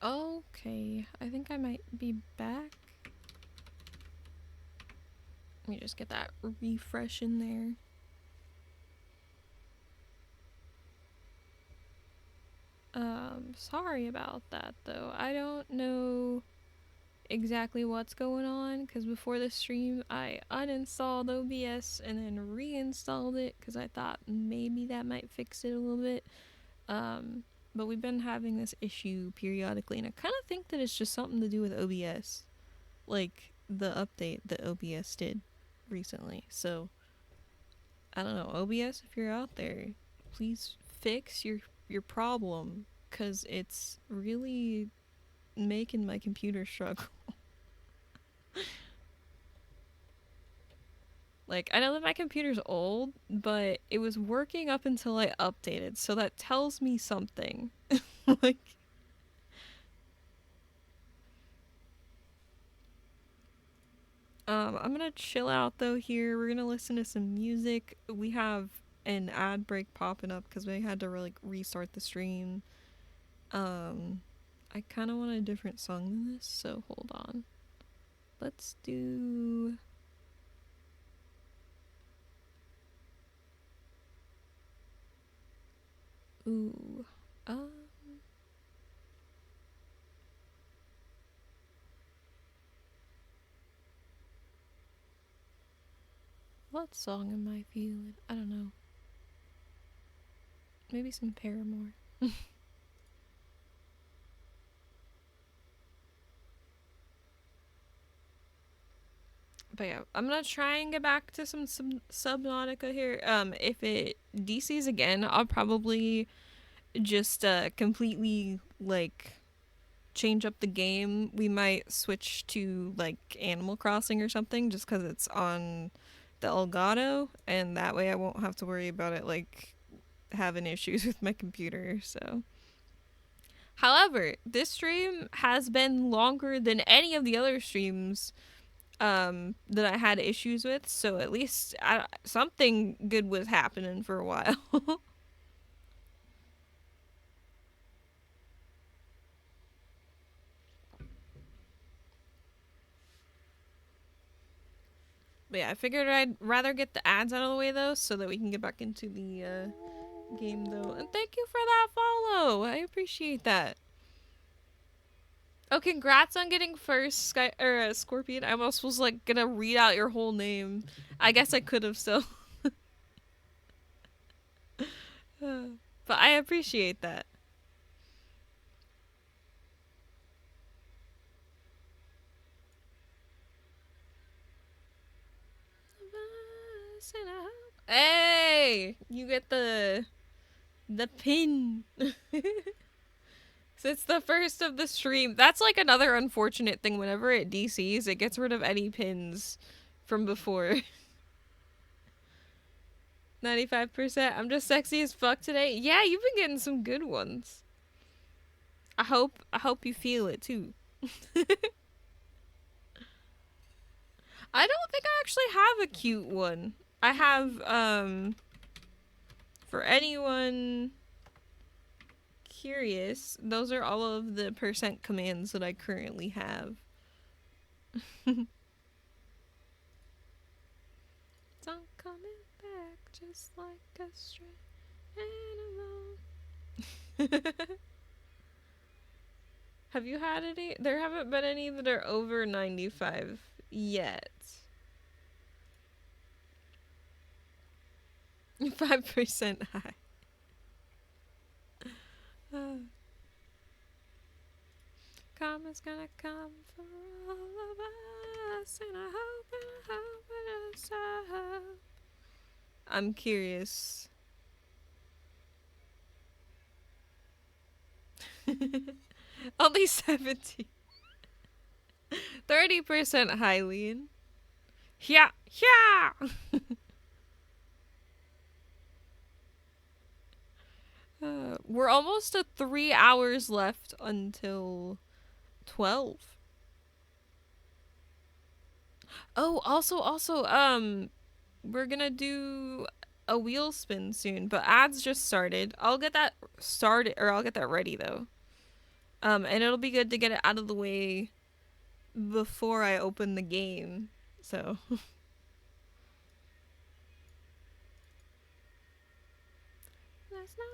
Okay, I think I might be back. Let me just get that refresh in there. Sorry about that though. I don't know exactly what's going on because before the stream I uninstalled OBS and then reinstalled it because I thought maybe that might fix it a little bit. But we've been having this issue periodically, and I kind of think that it's just something to do with OBS, like the update that OBS did recently. So I don't know, OBS, if you're out there, please fix your problem, cause it's really making my computer struggle. Like, I know that my computer's old, but it was working up until I updated, so that tells me something. Like, I'm gonna chill out though here. We're gonna listen to some music. We have an ad break popping up because we had to like restart the stream. I kind of want a different song than this, so hold on. Let's do. Ooh. What song am I feeling? I don't know. Maybe some Paramore. But yeah, I'm gonna try and get back to some Subnautica here. If it DCs again, I'll probably just completely like change up the game. We might switch to like Animal Crossing or something just because it's on the Elgato, and that way I won't have to worry about it like having issues with my computer. So, however, this stream has been longer than any of the other streams that I had issues with, so at least something good was happening for a while. But yeah, I figured I'd rather get the ads out of the way though, so that we can get back into the game though. And thank you for that follow. I appreciate that. Oh, congrats on getting first, Scorpion. I almost was like gonna read out your whole name. I guess I could have still. But I appreciate that. Hey, you get the pin. So it's the first of the stream. That's like another unfortunate thing. Whenever it DCs, it gets rid of any pins from before. 95%. I'm just sexy as fuck today. Yeah, you've been getting some good ones. I hope you feel it too. I don't think I actually have a cute one. I have for anyone curious, those are all of the percent commands that I currently have. Don't coming back just like a stray animal. Have you had any? There haven't been any that are over 95 yet. 5% high. Karma's gonna come for all of us, and I hope it'll stop. I'm curious. Only 70. 30% high, Lean. Yeah, yeah! We're almost at 3 hours left until 12. Oh, also, we're gonna do a wheel spin soon, but ads just started. I'll get that started, or I'll get that ready though. And it'll be good to get it out of the way before I open the game. So there's no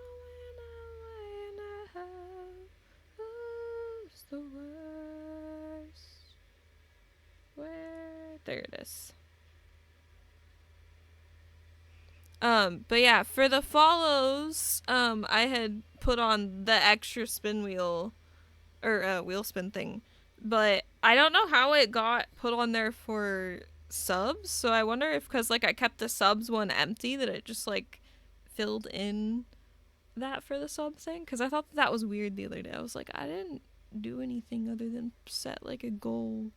way to who's the worst. Where there it is. But yeah, for the follows, I had put on the extra spin wheel or wheel spin thing, but I don't know how it got put on there for subs. So I wonder if because like I kept the subs one empty that it just like filled in that for the sub thing. Because I thought that was weird the other day. I was like, I didn't do anything other than set like a goal.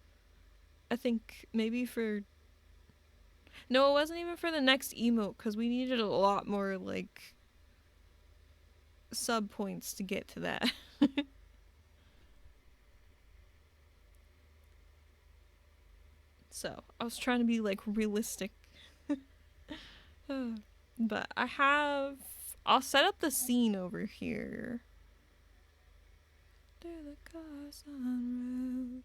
I think maybe for no, it wasn't even for the next emote because we needed a lot more like sub points to get to that. So I was trying to be like realistic. But I'll set up the scene over here. To the cars on roof.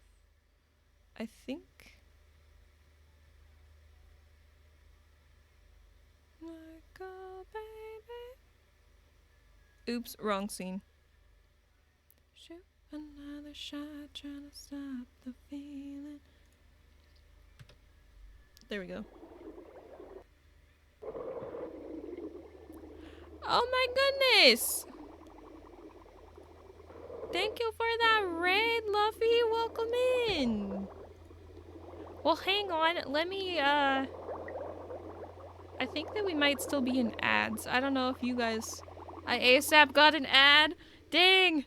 I think. Like a baby. Oops, wrong scene. Shoot another shot, trying to stop the feeling. There we go. Oh my goodness! Thank you for that raid, Luffy. Welcome in. Well, hang on. Let me, I think that we might still be in ads. I don't know if you guys... I ASAP got an ad. Dang!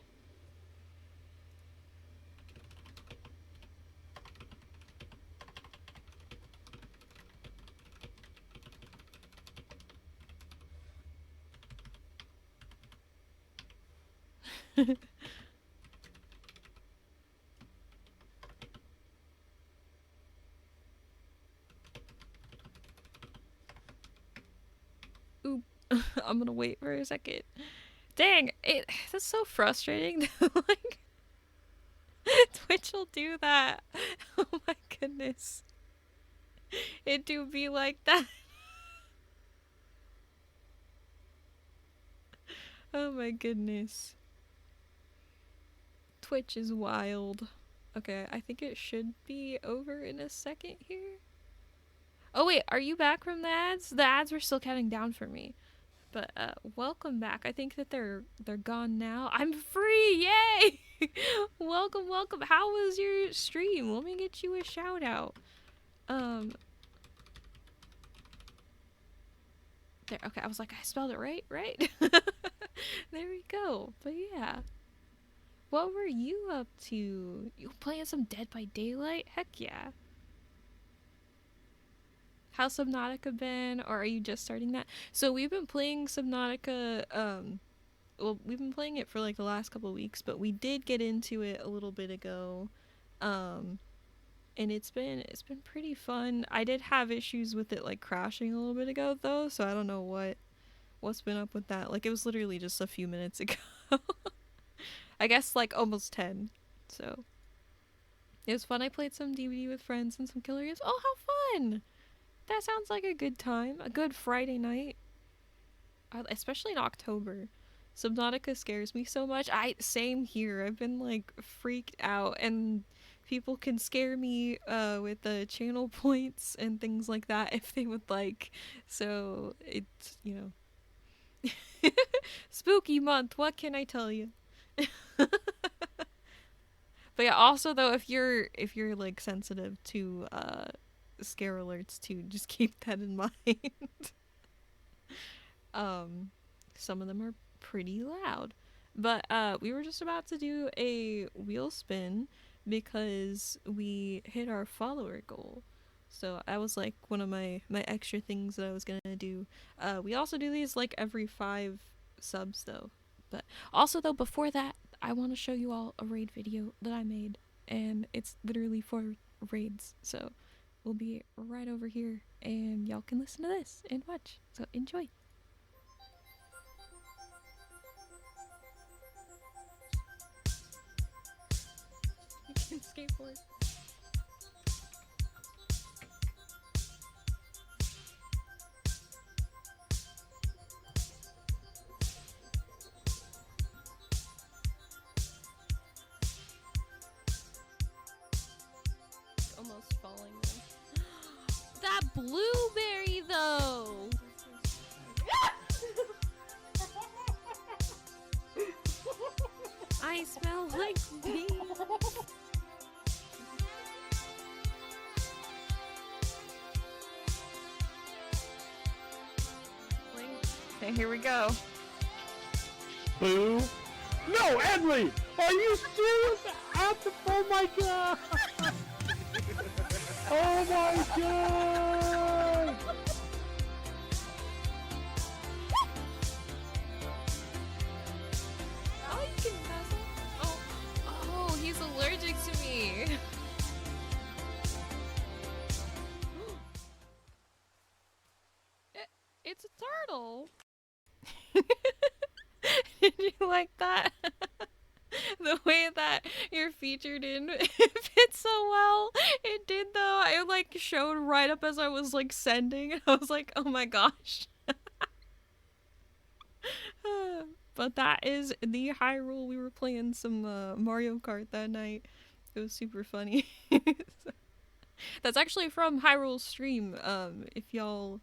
Oop. I'm gonna wait for a second. Dang! That's so frustrating. Like, Twitch will do that. Oh my goodness. It do be like that. Oh my goodness. Twitch is wild. Okay, I think it should be over in a second here. Oh wait, are you back from the ads? The ads were still counting down for me. But welcome back. I think that they're gone now. I'm free! Yay! Welcome, welcome. How was your stream? Let me get you a shout out. There. Okay, I was like, I spelled it right, right? There we go. But yeah. What were you up to? You playing some Dead by Daylight? Heck yeah. How's Subnautica been? Or are you just starting that? So we've been playing Subnautica, well, we've been playing it for like the last couple of weeks, but we did get into it a little bit ago. And it's been pretty fun. I did have issues with it like crashing a little bit ago though, so I don't know what's been up with that. Like it was literally just a few minutes ago. I guess like almost 10. So it was fun. I played some DVD with friends and some killer games. Oh, how fun! That sounds like a good time. A good Friday night. Especially in October. Subnautica scares me so much. Same here. I've been like freaked out, and people can scare me with the channel points and things like that if they would like. So it's, spooky month. What can I tell you? But yeah, also though, if you're like sensitive to scare alerts too, just keep that in mind. Some of them are pretty loud. But we were just about to do a wheel spin because we hit our follower goal. So that was like one of my extra things that I was gonna do. We also do these like every 5 subs though. But also though, before that, I want to show you all a raid video that I made, and it's literally for raids. So we'll be right over here, and y'all can listen to this and watch. So enjoy. skateboard. Almost falling though. That blueberry though. I smell like bees. Okay, here we go. Boo. No, Endlee! Are you serious? Oh my god! Oh my god! Oh, you can pass it. Oh, he's allergic to me. It's a turtle. Did you like that? The way that you're featured in fits so well. It did though. I like showed right up as I was like sending. I was like, oh my gosh. But that is the Hyrule. We were playing some Mario Kart that night. It was super funny. That's actually from Hyrule's stream. If y'all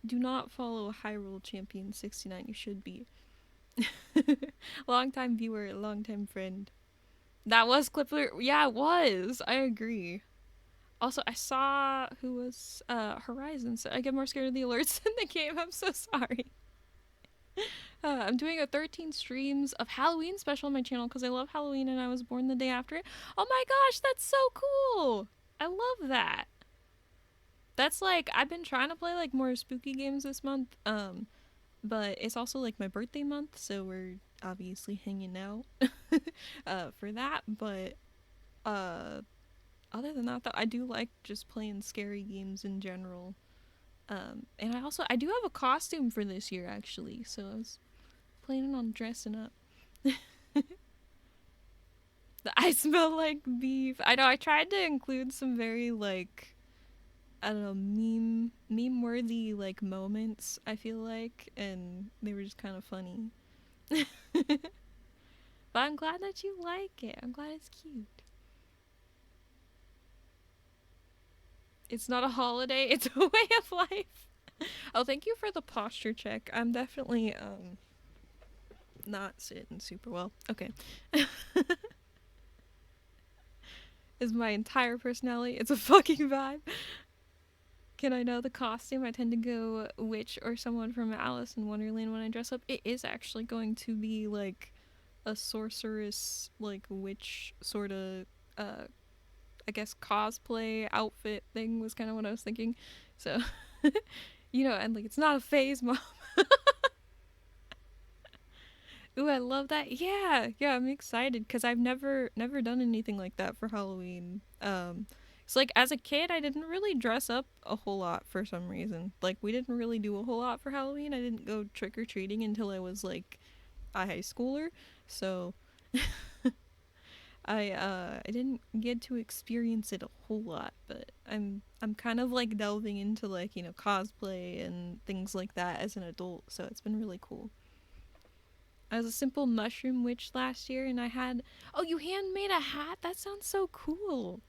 do not follow Hyrule Champion 69, you should be. Long-time viewer, long-time friend. That was Clipper. Yeah, it was. I agree. Also, I saw who was Horizon. So I get more scared of the alerts in the game. I'm so sorry. I'm doing a 13 streams of Halloween special on my channel because I love Halloween and I was born the day after it. Oh my gosh, that's so cool. I love that. That's like, I've been trying to play like more spooky games this month. But it's also like my birthday month, so we're obviously hanging out for that. But other than that, though, I do like just playing scary games in general. And I do have a costume for this year actually, so I was planning on dressing up. I smell like beef. I know I tried to include some very like, I don't know, meme worthy like moments, I feel like, and they were just kind of funny. But I'm glad that you like it. I'm glad it's cute. It's not a holiday, it's a way of life. Oh, thank you for the posture check. I'm definitely not sitting super well. Okay. Is my entire personality. It's a fucking vibe. Can I know the costume? I tend to go witch or someone from Alice in Wonderland when I dress up. It is actually going to be like a sorceress, like witch sort of, I guess cosplay outfit thing was kind of what I was thinking. So, you know, and like it's not a phase, mom. Ooh, I love that. Yeah, I'm excited because I've never done anything like that for Halloween. It's like as a kid, I didn't really dress up a whole lot for some reason. Like we didn't really do a whole lot for Halloween. I didn't go trick or treating until I was like a high schooler. So I didn't get to experience it a whole lot, but I'm kind of like delving into like, you know, cosplay and things like that as an adult, so it's been really cool. I was a simple mushroom witch last year and I had, oh, you handmade a hat? That sounds so cool.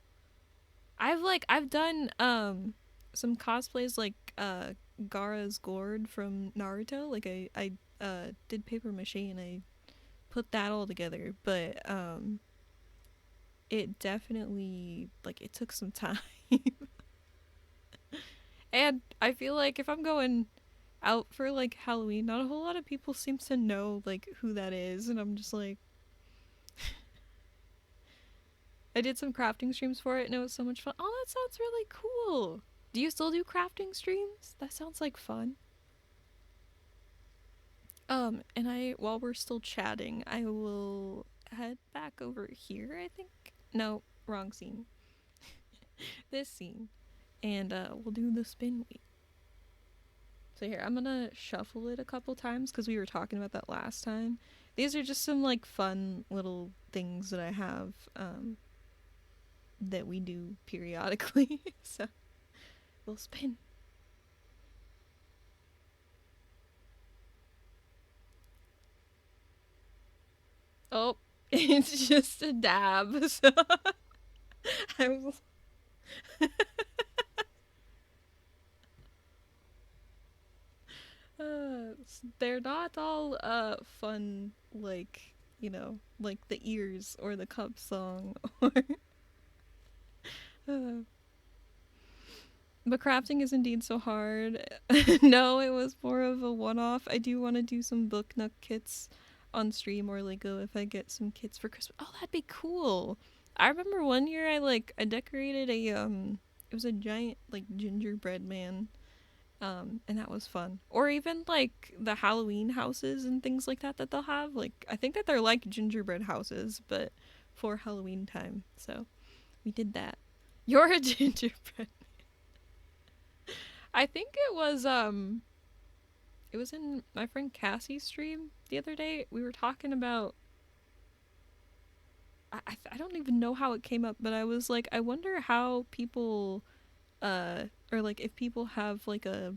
I've done some cosplays like Gaara's gourd from Naruto. Like I did paper mache and I put that all together, but it definitely, like, it took some time. And I feel like if I'm going out for like Halloween, not a whole lot of people seem to know like who that is, and I'm just like, I did some crafting streams for it and it was so much fun. Oh, that sounds really cool. Do you still do crafting streams? That sounds like fun. And while we're still chatting, I will head back over here, I think. No, wrong scene. This scene. And we'll do the spin week. So here, I'm gonna shuffle it a couple times because we were talking about that last time. These are just some like fun little things that I have. that we do periodically. So we'll spin. Oh, it's just a dab. So I was. They're not all fun like like the ears or the cup song or uh, but crafting is indeed so hard. No, it was more of a one-off. I do want to do some book nook kits on stream or Lego if I get some kits for Christmas. Oh, that'd be cool. I remember one year I decorated a it was a giant like gingerbread man, and that was fun. Or even like the Halloween houses and things like that that they'll have. Like I think that they're like gingerbread houses, but for Halloween time. So we did that. You're a gingerbread. I think it was in my friend Cassie's stream the other day. We were talking about I don't even know how it came up, but I was like, I wonder how people or like if people have like a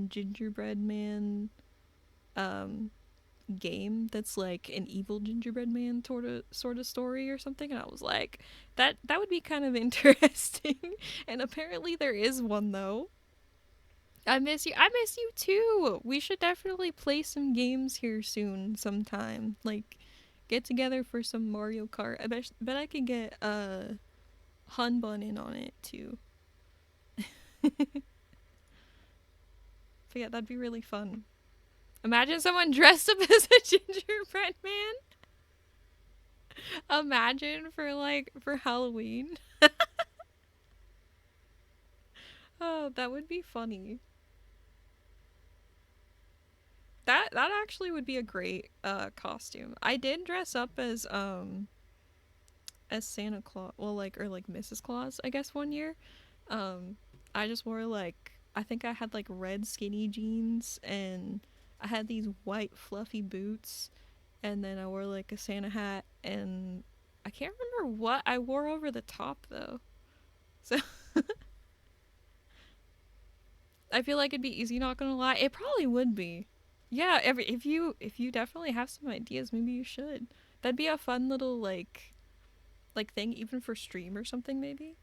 gingerbread man um game that's like an evil gingerbread man sort of story or something, and I was like, that would be kind of interesting. And apparently there is one though. I miss you. I miss you too. We should definitely play some games here soon sometime. Like get together for some Mario Kart. Bet I could get Hun Bun in on it too. But yeah, that'd be really fun. Imagine someone dressed up as a gingerbread man. Imagine for Halloween. Oh, that would be funny. That actually would be a great costume. I did dress up as Santa Claus, well like or like Mrs. Claus, I guess one year. Um I just wore like I think I had like red skinny jeans and I had these white fluffy boots and then I wore like a Santa hat and I can't remember what I wore over the top though. So I feel like it'd be easy, not gonna lie. It probably would be. Yeah, if you definitely have some ideas, maybe you should. That'd be a fun little like thing even for stream or something maybe.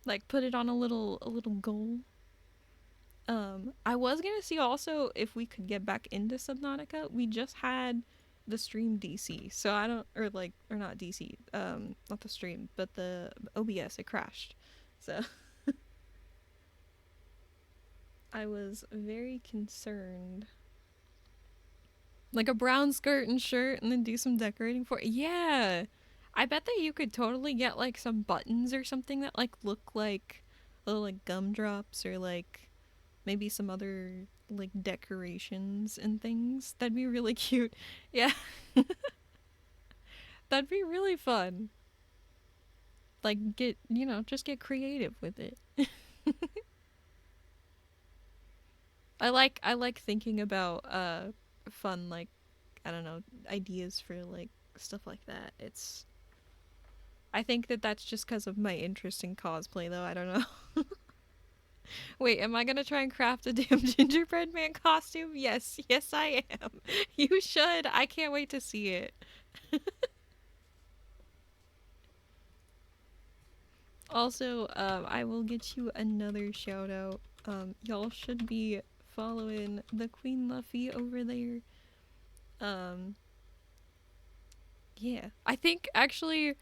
Like put it on a little goal. I was gonna see also if we could get back into Subnautica. We just had the stream DC, so I don't or not DC, not the stream, but the OBS it crashed, so I was very concerned. Like a brown skirt and shirt, and then do some decorating for it. Yeah, I bet that you could totally get like some buttons or something that like look like little like gumdrops or like maybe some other like decorations and things. That'd be really cute. Yeah, that'd be really fun. Like get just get creative with it. I like thinking about fun like I don't know ideas for like stuff like that. It's I think that that's just because of my interest in cosplay though. I don't know. Wait, am I gonna try and craft a damn gingerbread man costume? Yes, yes I am. You should. I can't wait to see it. Also, I will get you another shout out. Y'all should be following the Queen Luffy over there. Um, yeah. I think actually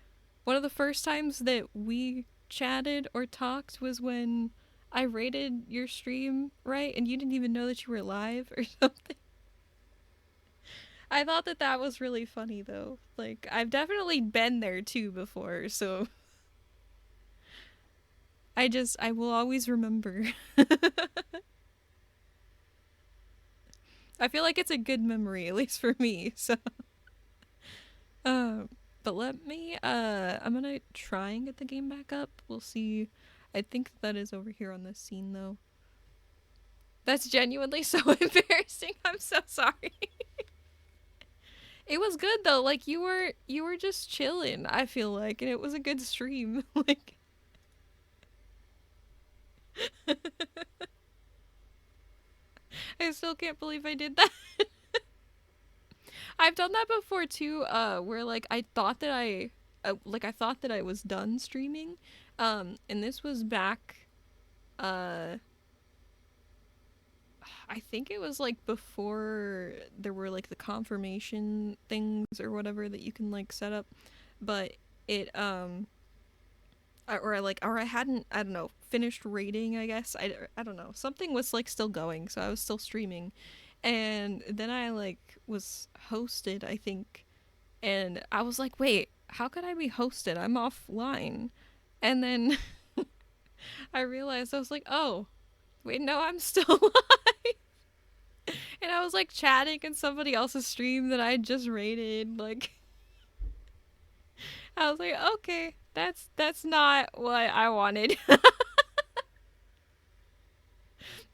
one of the first times that we chatted or talked was when I rated your stream, right? And you didn't even know that you were live or something. I thought that that was really funny though. Like, I've definitely been there too before, so I will always remember. I feel like it's a good memory, at least for me, so. Um, but let me, I'm gonna try and get the game back up. We'll see. I think that is over here on this scene though. That's genuinely so embarrassing. I'm so sorry. It was good though. Like you were just chilling, I feel like, and it was a good stream. Like I still can't believe I did that. I've done that before too, where like I thought that I was done streaming. And this was back uh I think it was like before there were like the confirmation things or whatever that you can like set up. But it or I hadn't, I don't know, finished rating, I guess. I don't know. Something was like still going, so I was still streaming. And then I like was hosted, I think. And I was like, "Wait, how could I be hosted? I'm offline." And then I realized I was like, "Oh, wait, no, I'm still alive." And I was like chatting in somebody else's stream that I just rated. Like I was like, "Okay, that's not what I wanted."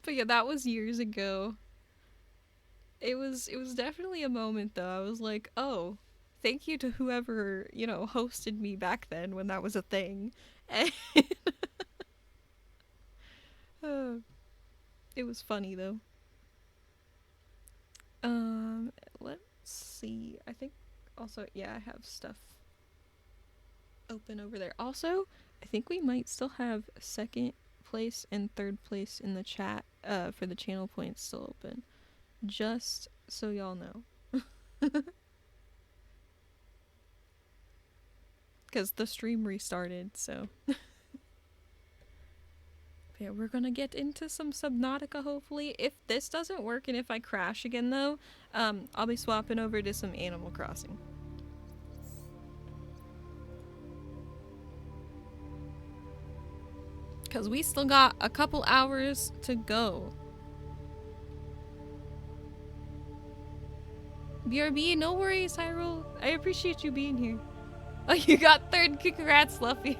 But yeah, that was years ago. It was definitely a moment though. I was like, "Oh, thank you to whoever, hosted me back then when that was a thing." And uh, it was funny though. Um, let's see. I think also, yeah, I have stuff open over there. Also, I think we might still have second place and third place in the chat for the channel points still open. Just so y'all know. Because the stream restarted, so. Yeah, we're gonna get into some Subnautica hopefully. If this doesn't work and if I crash again though, I'll be swapping over to some Animal Crossing. Because we still got a couple hours to go. BRB, no worries, Hyrule. I appreciate you being here. Oh, you got third. Congrats, Luffy.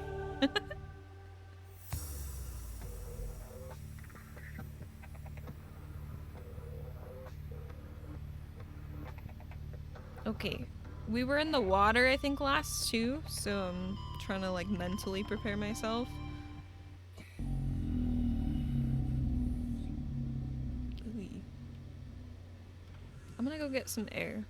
Okay. We were in the water, I think, last too, so I'm trying to, like, mentally prepare myself. Ooh. I'm gonna go get some air.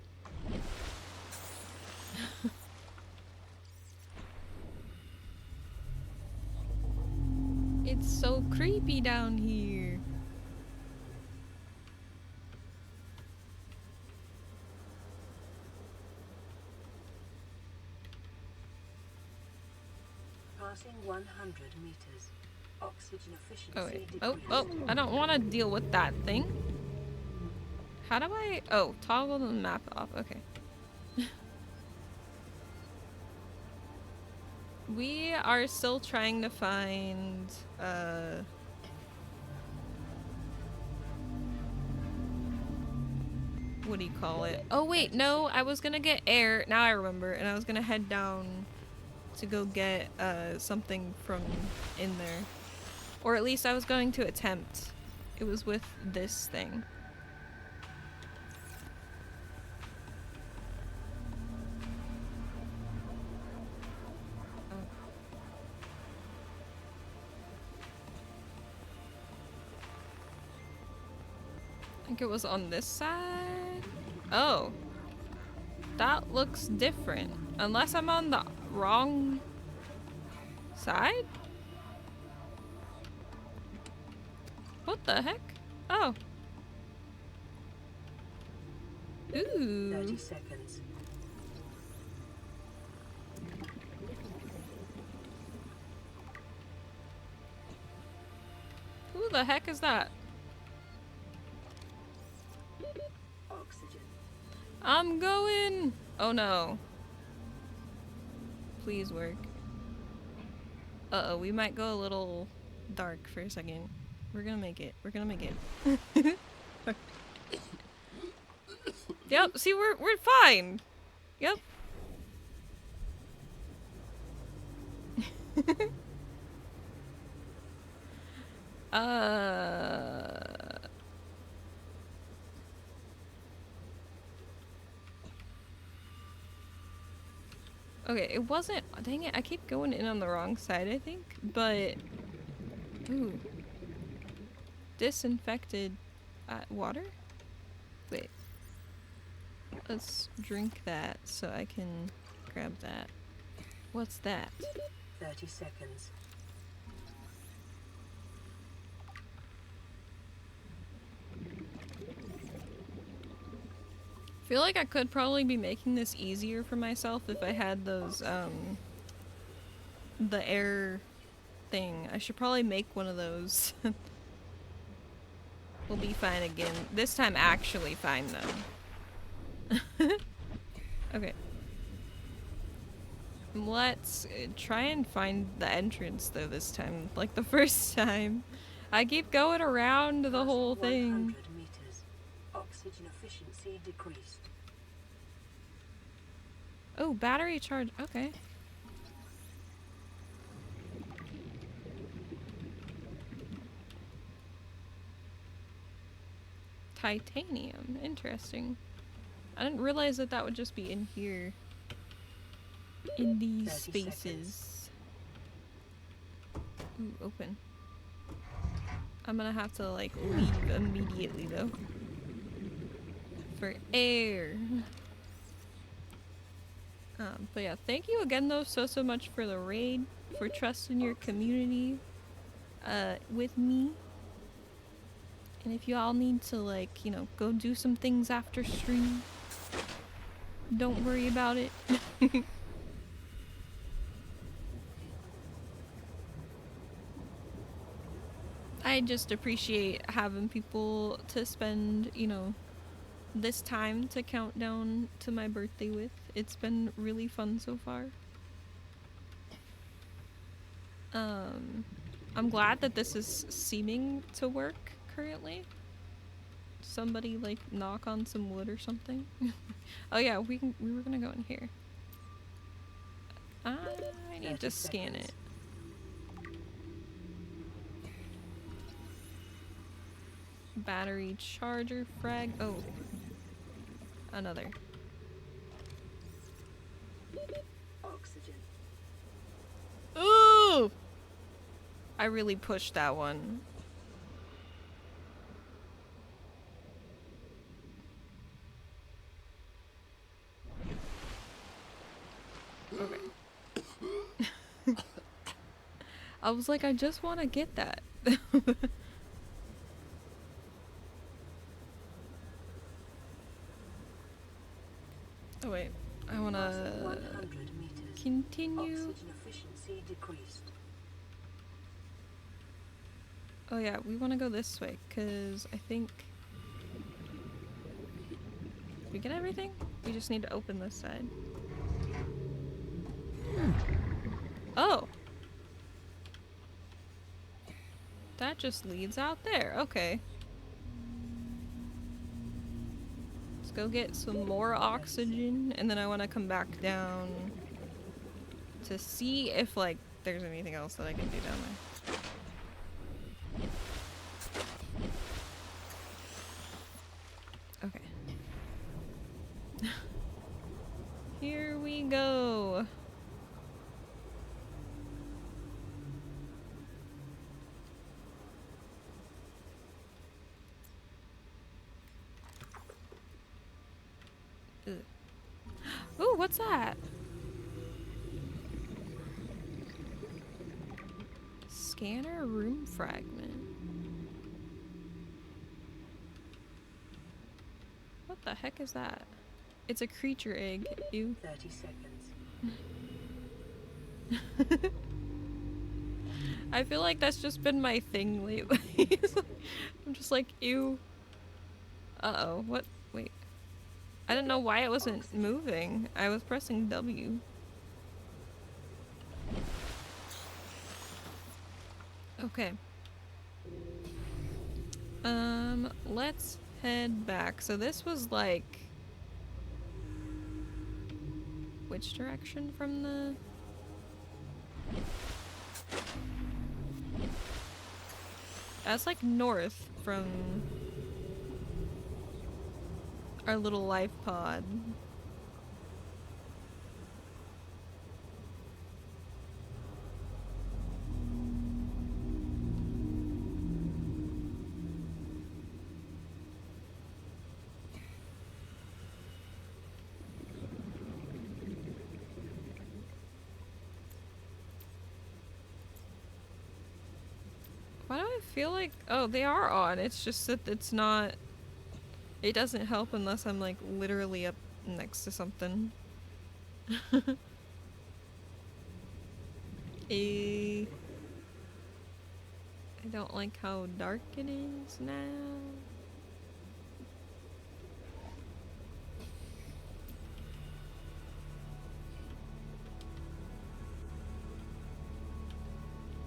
It's so creepy down here. Passing 100 meters. Oxygen efficiency Oh, wait. decreased. Oh, I don't want to deal with that thing. How do I... Oh, toggle the map off. Okay. We are still trying to find, what do you call it? Oh, wait, no, I was gonna get air. Now I remember. And I was gonna head down to go get, something from in there. Or at least I was going to attempt. It was with this thing. I think it was on this side. Oh. That looks different. Unless I'm on the wrong side? What the heck? Oh. Ooh. 30 seconds. Who the heck is that? Oxygen. I'm going. Oh no. Please work. Uh-oh, we might go a little dark for a second. We're gonna make it. We're gonna make it. Yep, see, we're fine. Yep. Okay, it wasn't. Dang it! I keep going in on the wrong side. I think, but ooh, disinfected water. Wait, let's drink that so I can grab that. What's that? 30 seconds. I feel like I could probably be making this easier for myself if I had those the air thing. I should probably make one of those. We'll be fine again. This time actually fine though. Okay. Let's try and find the entrance though this time. Like the first time. I keep going around the whole Passing thing. 100 meters. Oxygen efficiency decreased. Oh, battery charge. Okay. Titanium. Interesting. I didn't realize that that would just be in here. In these 30 spaces. seconds. Ooh, open. I'm gonna have to like leave immediately though. For air. But yeah, thank you again though so much for the raid, for trusting your community with me. And if you all need to like, you know, go do some things after stream, don't worry about it. I just appreciate having people to spend, you know, this time to count down to my birthday with. It's been really fun so far. I'm glad that this is seeming to work currently. Somebody like knock on some wood or something. Oh yeah, we were gonna go in here. I need to scan it. Battery charger frag. Oh, another. Oxygen. Ooh! I really pushed that one. Okay. I was like, I just want to get that. Oh wait, I want to 100 meters. continue. Oxygen efficiency decreased. Oh yeah, we want to go this way, because I think... Did we get everything? We just need to open this side. Oh! That just leads out there, okay. Let's go get some more oxygen, and then I want to come back down to see if, like, there's anything else that I can do down there. Okay. Here we go. Ugh. Ooh, what's that? Scanner room fragment. What the heck is that? It's a creature egg. Ew. 30 seconds. I feel like that's just been my thing lately. I'm just like, ew. Uh-oh. What? Wait. I didn't know why it wasn't moving. I was pressing W. Okay. Let's head back. So this was like... Which direction from the... That's like north from our little life pod. Why do I feel like... Oh, they are on. It's just that it's not... It doesn't help unless I'm, like, literally up next to something. I don't like how dark it is now.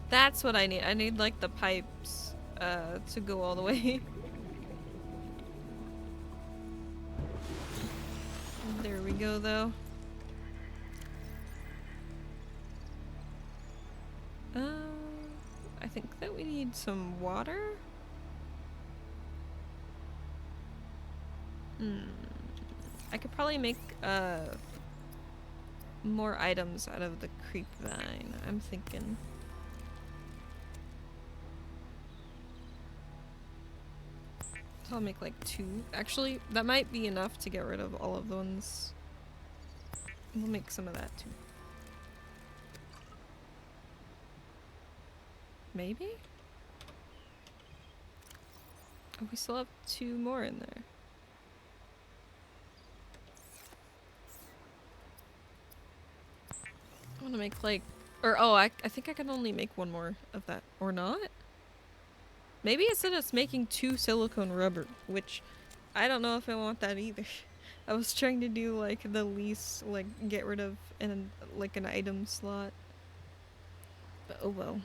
That's what I need. I need, like, the pipes, to go all the way. There we go, though. I think that we need some water. I could probably make, more items out of the creep vine, I'm thinking. So I'll make like 2. Actually, that might be enough to get rid of all of the ones. We'll make some of that too. Maybe? Oh, we still have 2 more in there. I want to make like... Or, oh, I think I can only make 1 more of that. Or not? Maybe it said us making 2 silicone rubber, which I don't know if I want that either. I was trying to do like the least, like get rid of like an item slot. But oh well.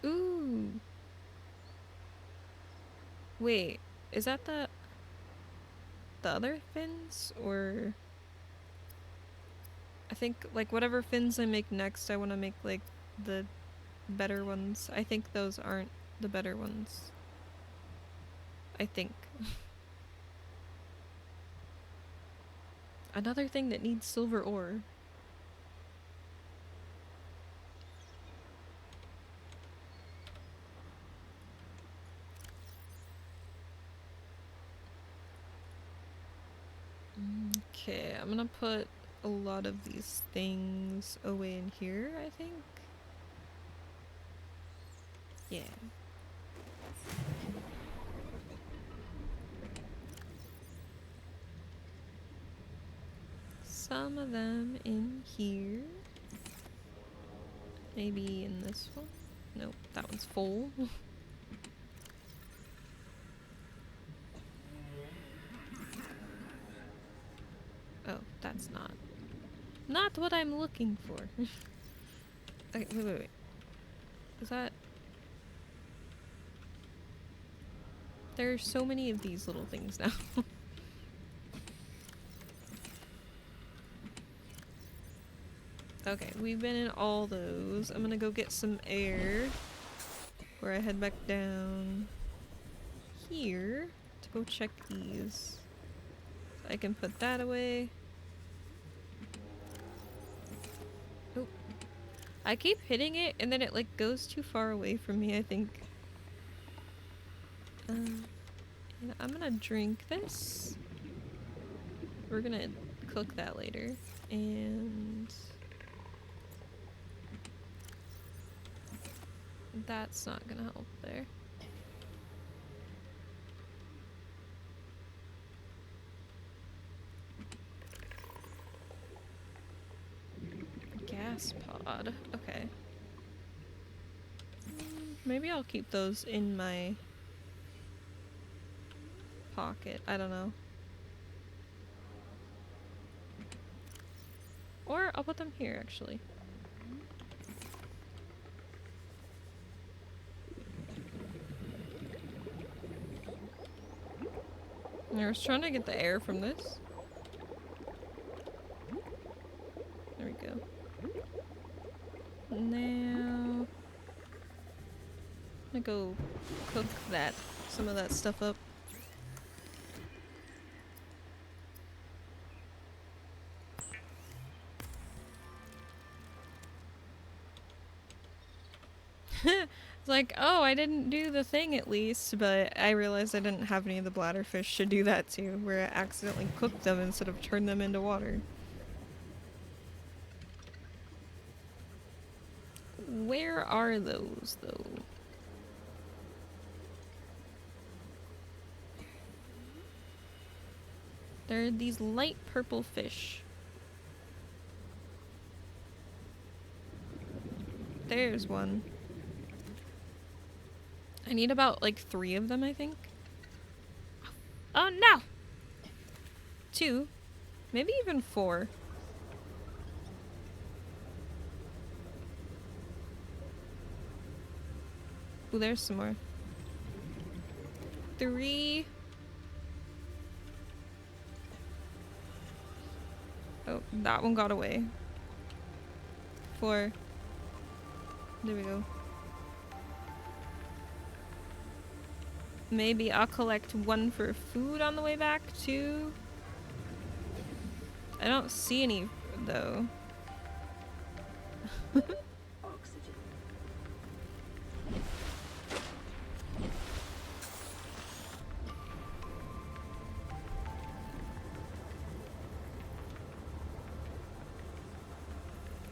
Ooh. Wait, is that the other fins? Or I think like whatever fins I make next, I want to make like the better ones. I think those aren't the better ones. I think. Another thing that needs silver ore. Okay, I'm gonna put a lot of these things away in here, I think. Yeah. Some of them in here. Maybe in this one. Nope, that one's full. Oh, that's not what I'm looking for. Okay, wait. Is that... There are so many of these little things now. Okay, we've been in all those. I'm gonna go get some air before I head back down here to go check these. So I can put that away. Oh. I keep hitting it and then it like goes too far away from me, I think. I'm gonna drink this. We're gonna cook that later. And that's not gonna help there. Gas pod. Okay. Maybe I'll keep those in my pocket. I don't know. Or I'll put them here, actually. I was trying to get the air from this. There we go. Now... I'm gonna go cook some of that stuff up. It's like, oh, I didn't do the thing at least, but I realized I didn't have any of the bladderfish to do that too, where I accidentally cooked them instead of turned them into water. Where are those, though? There are these light purple fish. There's one. I need about, like, 3 of them, I think. Oh, no! 2. Maybe even 4. Ooh, there's some more. 3. Oh, that one got away. 4. There we go. Maybe I'll collect 1 for food on the way back, too. I don't see any, though. Oxygen.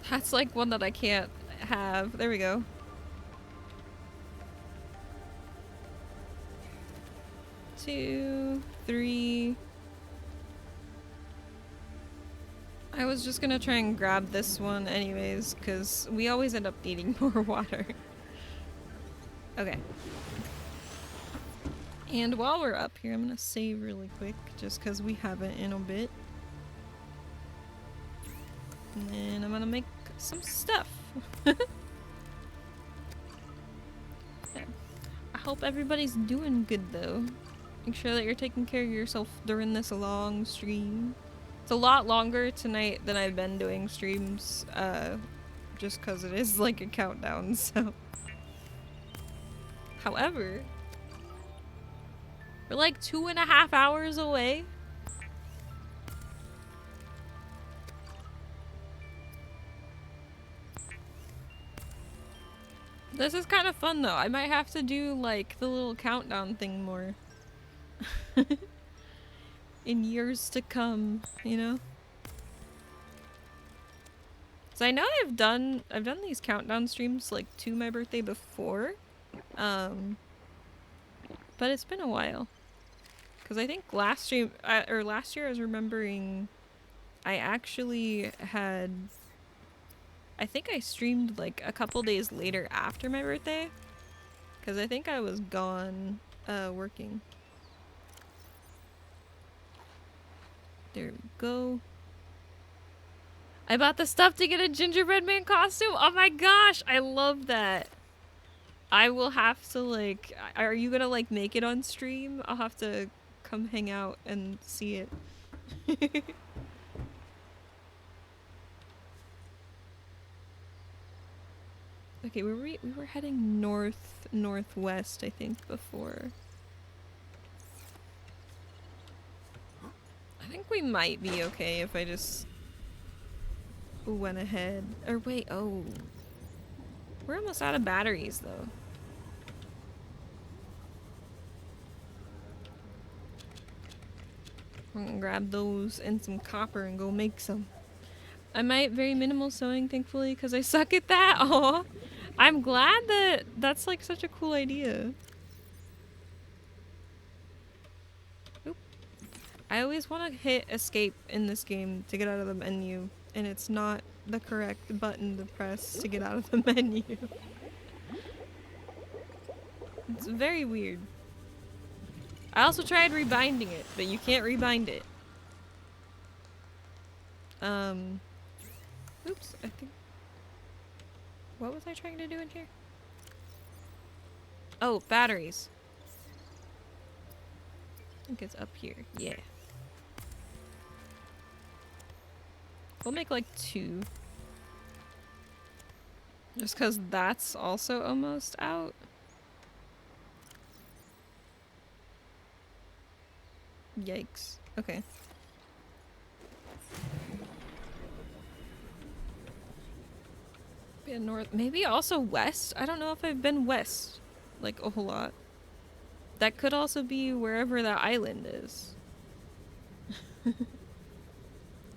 That's like one that I can't have. There we go. Two, 3. I was just gonna try and grab this one anyways, because we always end up needing more water. Okay. And while we're up here, I'm gonna save really quick, just because we haven't in a bit. And then I'm gonna make some stuff. Yeah. I hope everybody's doing good though. Make sure that you're taking care of yourself during this long stream. It's a lot longer tonight than I've been doing streams, just because it is like a countdown, so. However, we're like 2.5 hours away. This is kind of fun though. I might have to do like the little countdown thing more. In years to come, you know? So I know I've done these countdown streams like to my birthday before. But it's been a while. Cuz I think last stream or last year I was remembering I actually had I think I streamed like a couple days later after my birthday cuz I think I was gone working. There we go. I bought the stuff to get a gingerbread man costume. Oh my gosh, I love that. I will have to like, are you gonna like make it on stream? I'll have to come hang out and see it. Okay, we were heading northwest, I think, before. I think we might be okay if I just went ahead. Or wait, oh. We're almost out of batteries, though. I'm gonna grab those and some copper and go make some. I might very minimal sewing, thankfully, because I suck at that. Aw. I'm glad that that's like such a cool idea. Oop. I always want to hit escape in this game to get out of the menu, and it's not the correct button to press to get out of the menu. It's very weird. I also tried rebinding it, but you can't rebind it. Oops, I think... What was I trying to do in here? Oh, batteries. I think it's up here. Yeah. We'll make like 2. Just because that's also almost out. Yikes. Okay. Yeah, north. Maybe also west? I don't know if I've been west like a whole lot. That could also be wherever that island is.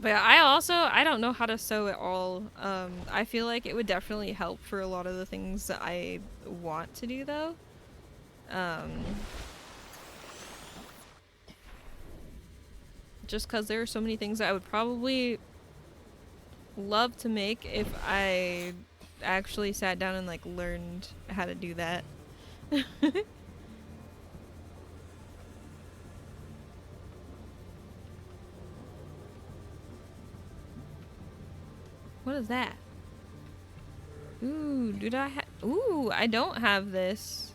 But I don't know how to sew at all. I feel like it would definitely help for a lot of the things that I want to do though. Just because there are so many things that I would probably love to make if I actually sat down and like learned how to do that. What is that? Ooh, ooh, I don't have this.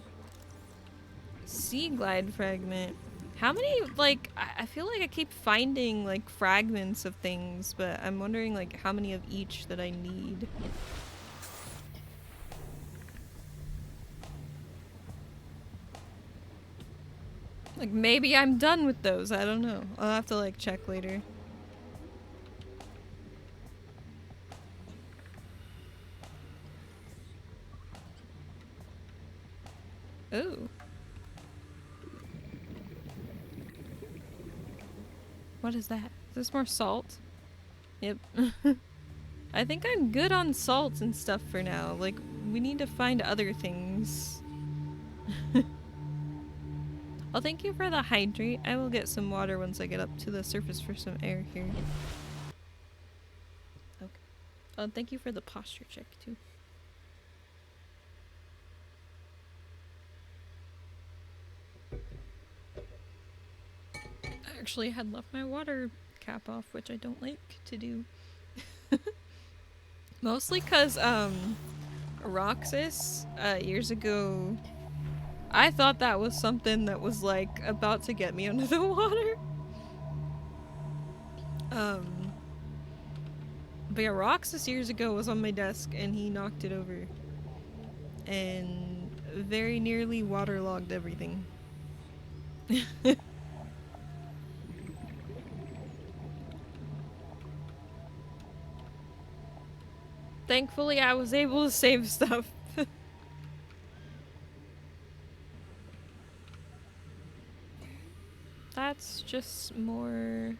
Sea glide fragment. How many, like, I feel like I keep finding, like, fragments of things, but I'm wondering, like, how many of each that I need. Like, maybe I'm done with those, I don't know. I'll have to, like, check later. Ooh. What is that? Is this more salt? Yep. I think I'm good on salt and stuff for now. Like, we need to find other things. Well, thank you for the hydrate. I will get some water once I get up to the surface for some air here. Okay. Oh, thank you for the posture check, too. I actually had left my water cap off, which I don't like to do. Mostly because, Roxas, years ago, I thought that was something that was, like, about to get me under the water. But yeah, Roxas years ago was on my desk and he knocked it over. And very nearly waterlogged everything. Thankfully, I was able to save stuff. That's just more...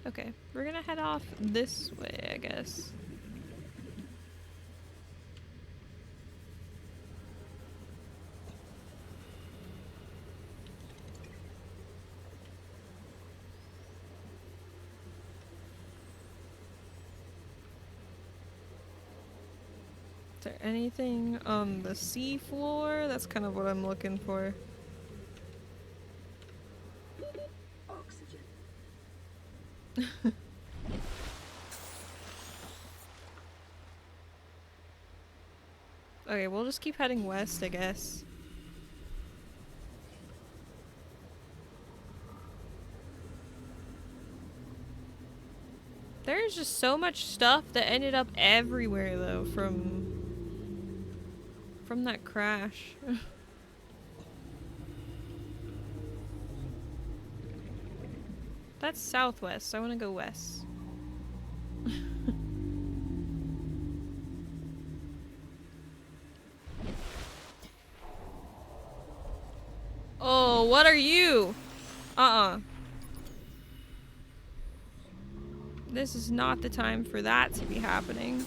Okay, we're gonna head off this way, I guess. Is there anything on the sea floor? That's kind of what I'm looking for. Oxygen. Okay, we'll just keep heading west, I guess. There's just so much stuff that ended up everywhere, though, from that crash. That's southwest, so I want to go west. Oh, what are you? This is not the time for that to be happening.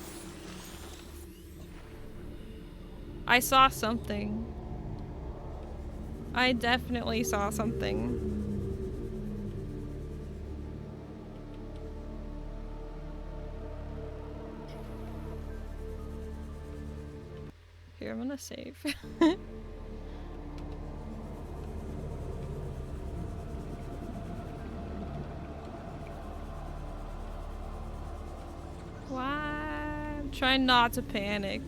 I saw something. I definitely saw something. Here, I'm gonna save. Why? I'm trying not to panic.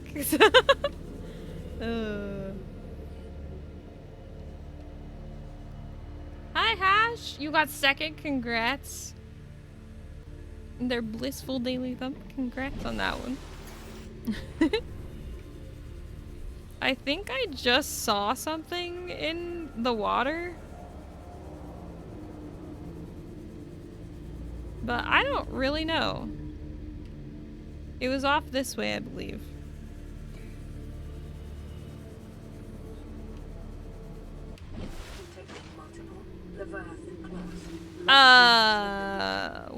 Hi, Hash. You got second. Congrats. Their blissful daily thump. Congrats on that one. I think I just saw something in the water. But I don't really know. It was off this way, I believe. Detected multiple Leviathan class What? Are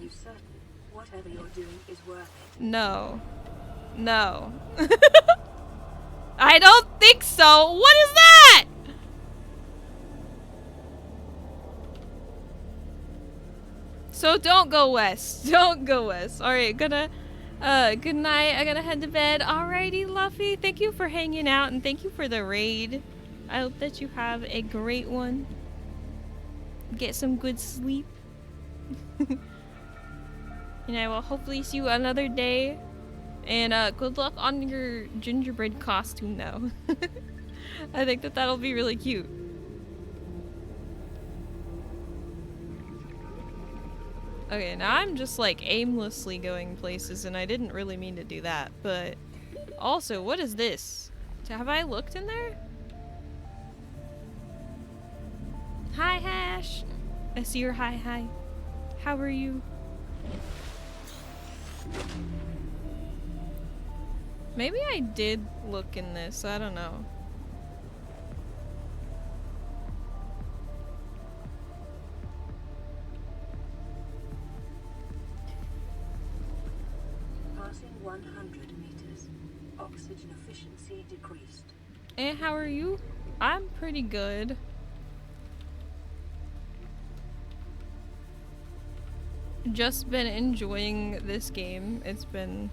you certain whatever you're doing is worth it? No. No. I don't think so. What is that? So don't go west. Don't go west. Alright, good night. I gotta head to bed. Alrighty, Luffy. Thank you for hanging out and thank you for the raid. I hope that you have a great one. Get some good sleep. And I will hopefully see you another day. And good luck on your gingerbread costume now. I think that that'll be really cute. Okay, now I'm just like aimlessly going places and I didn't really mean to do that, but also, what is this? Have I looked in there? Hi, Hash. I see your hi. How are you? Maybe I did look in this, I don't know. Passing 100 meters. Oxygen efficiency decreased. And how are you? I'm pretty good. Just been enjoying this game. It's been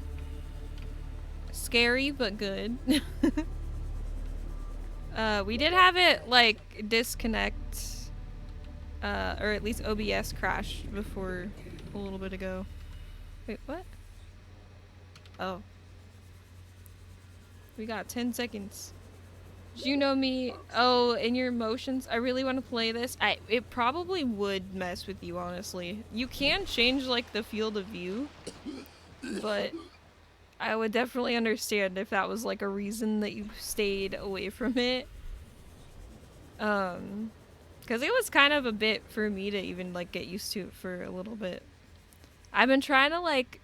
scary but good. We did have it like disconnect or at least OBS crash before a little bit ago. Wait, what? Oh. We got 10 seconds. Do you know me? Oh, in your motions, I really want to play this. It probably would mess with you, honestly. You can change like the field of view, but I would definitely understand if that was like a reason that you stayed away from it. Because it was kind of a bit for me to even like get used to it for a little bit. I've been trying to like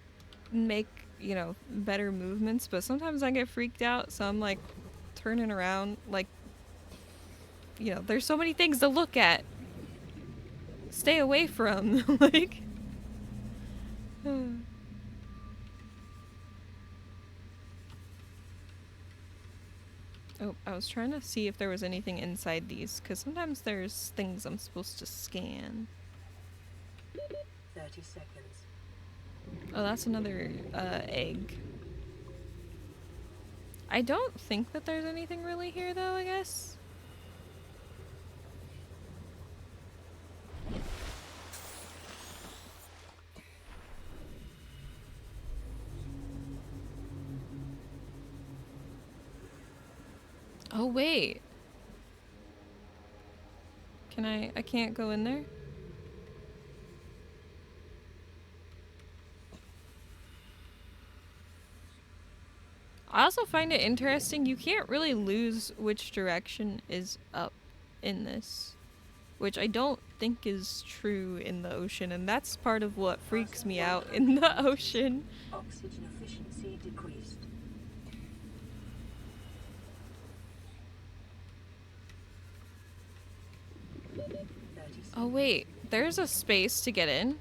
make, you know, better movements, but sometimes I get freaked out, so I'm like turning around, like, you know, there's so many things to look at. Stay away from, like. Oh, I was trying to see if there was anything inside these, because sometimes there's things I'm supposed to scan. 30 seconds. Oh, that's another egg. I don't think that there's anything really here, though, I guess. Oh, wait. Can I can't go in there? I also find it interesting, you can't really lose which direction is up in this. Which I don't think is true in the ocean, and that's part of what freaks me out in the ocean. Oxygen efficiency decreased. Oh wait, there's a space to get in?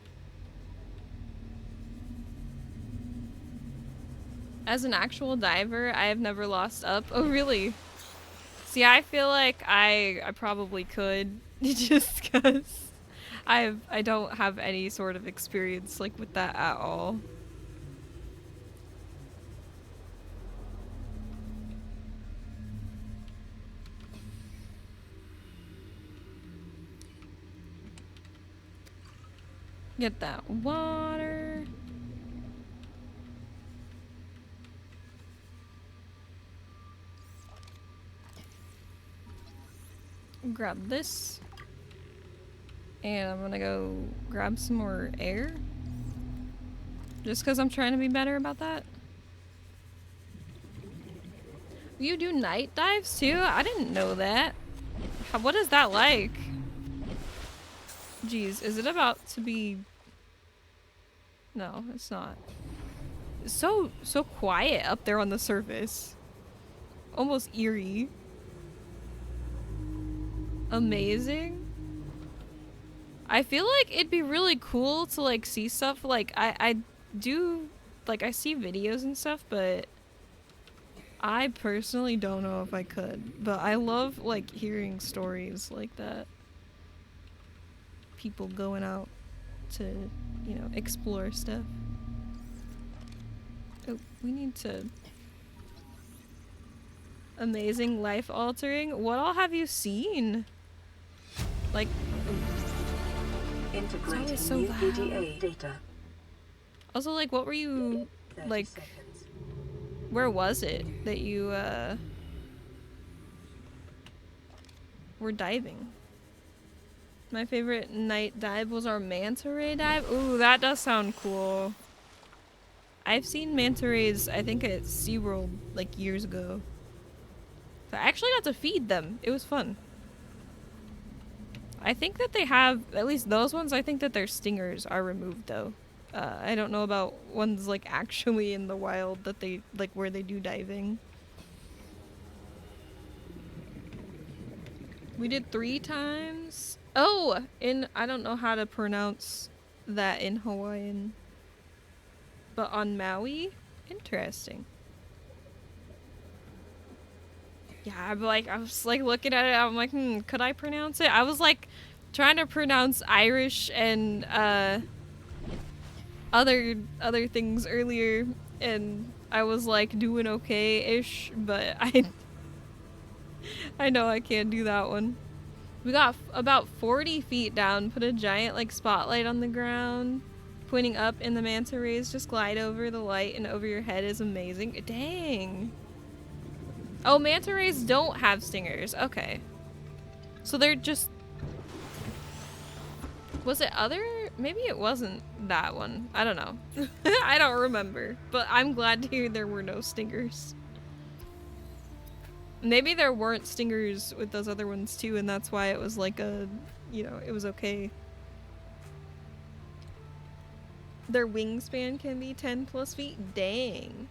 As an actual diver, I have never lost up. Oh really? See, I feel like I probably could, just cause I don't have any sort of experience like with that at all. Get that water. Grab this. And I'm gonna go grab some more air. Just because I'm trying to be better about that. You do night dives too? I didn't know that. What is that like? Jeez, is it about to be... No, it's not. It's so quiet up there on the surface. Almost eerie. Amazing. I feel like it'd be really cool to like see stuff. Like I do, like I see videos and stuff, but I personally don't know if I could. But I love like hearing stories like that. People going out to, you know, explore stuff. Oh, we need to. Amazing, life altering. What all have you seen? Like, Integrating so new loud. VDA data. Also, like, what were you 30 like? seconds. Where was it that you were diving? My favorite night dive was our manta ray dive. Ooh, that does sound cool. I've seen manta rays, I think at SeaWorld like years ago. So I actually got to feed them. It was fun. I think that they have, at least those ones, I think that their stingers are removed though. I don't know about ones like actually in the wild that they, like where they do diving. We did 3 times. Oh, I don't know how to pronounce that in Hawaiian. But on Maui? Interesting. Yeah, I was like looking at it, I'm like, could I pronounce it? I was like trying to pronounce Irish and other things earlier, and I was like doing okay-ish, but I know I can't do that one. We got about 40 feet down, put a giant like spotlight on the ground, pointing up, and the manta rays just glide over the light and over your head is amazing. Dang. Oh, manta rays don't have stingers. Okay. So they're just... Was it other? Maybe it wasn't that one. I don't know. I don't remember. But I'm glad to hear there were no stingers. Maybe there weren't stingers with those other ones too, and that's why it was like a, you know, it was okay. Their wingspan can be 10 plus feet? Dang.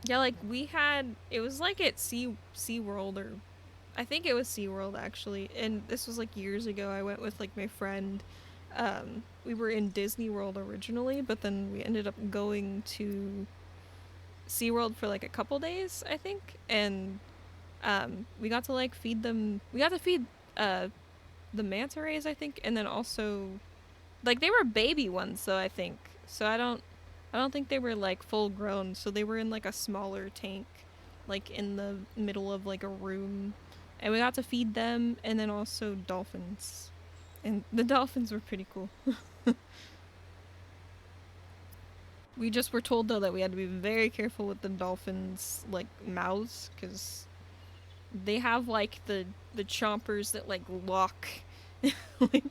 Yeah, like we had, it was like at SeaWorld, or I think it was SeaWorld actually, and this was like years ago. I went with like my friend. We were in Disney World originally, but then we ended up going to SeaWorld for like a couple days, I think, and we got to like feed them. We got to feed the manta rays, I think, and then also like they were baby ones, though, I think. So I don't think they were like full grown. So they were in like a smaller tank, like in the middle of like a room, and we got to feed them, and then also dolphins, and the dolphins were pretty cool. We just were told though that we had to be very careful with the dolphins' like mouths, because they have like the chompers that like lock. Like,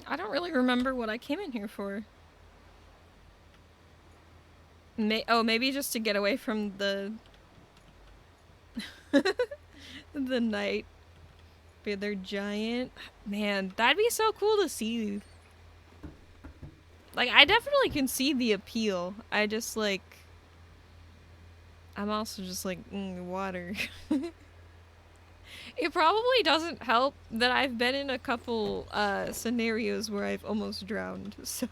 I don't really remember what I came in here for. Maybe just to get away from the the night. But they're giant. Man, that'd be so cool to see. Like, I definitely can see the appeal. I just like, I'm also just like, water. It probably doesn't help that I've been in a couple scenarios where I've almost drowned, so.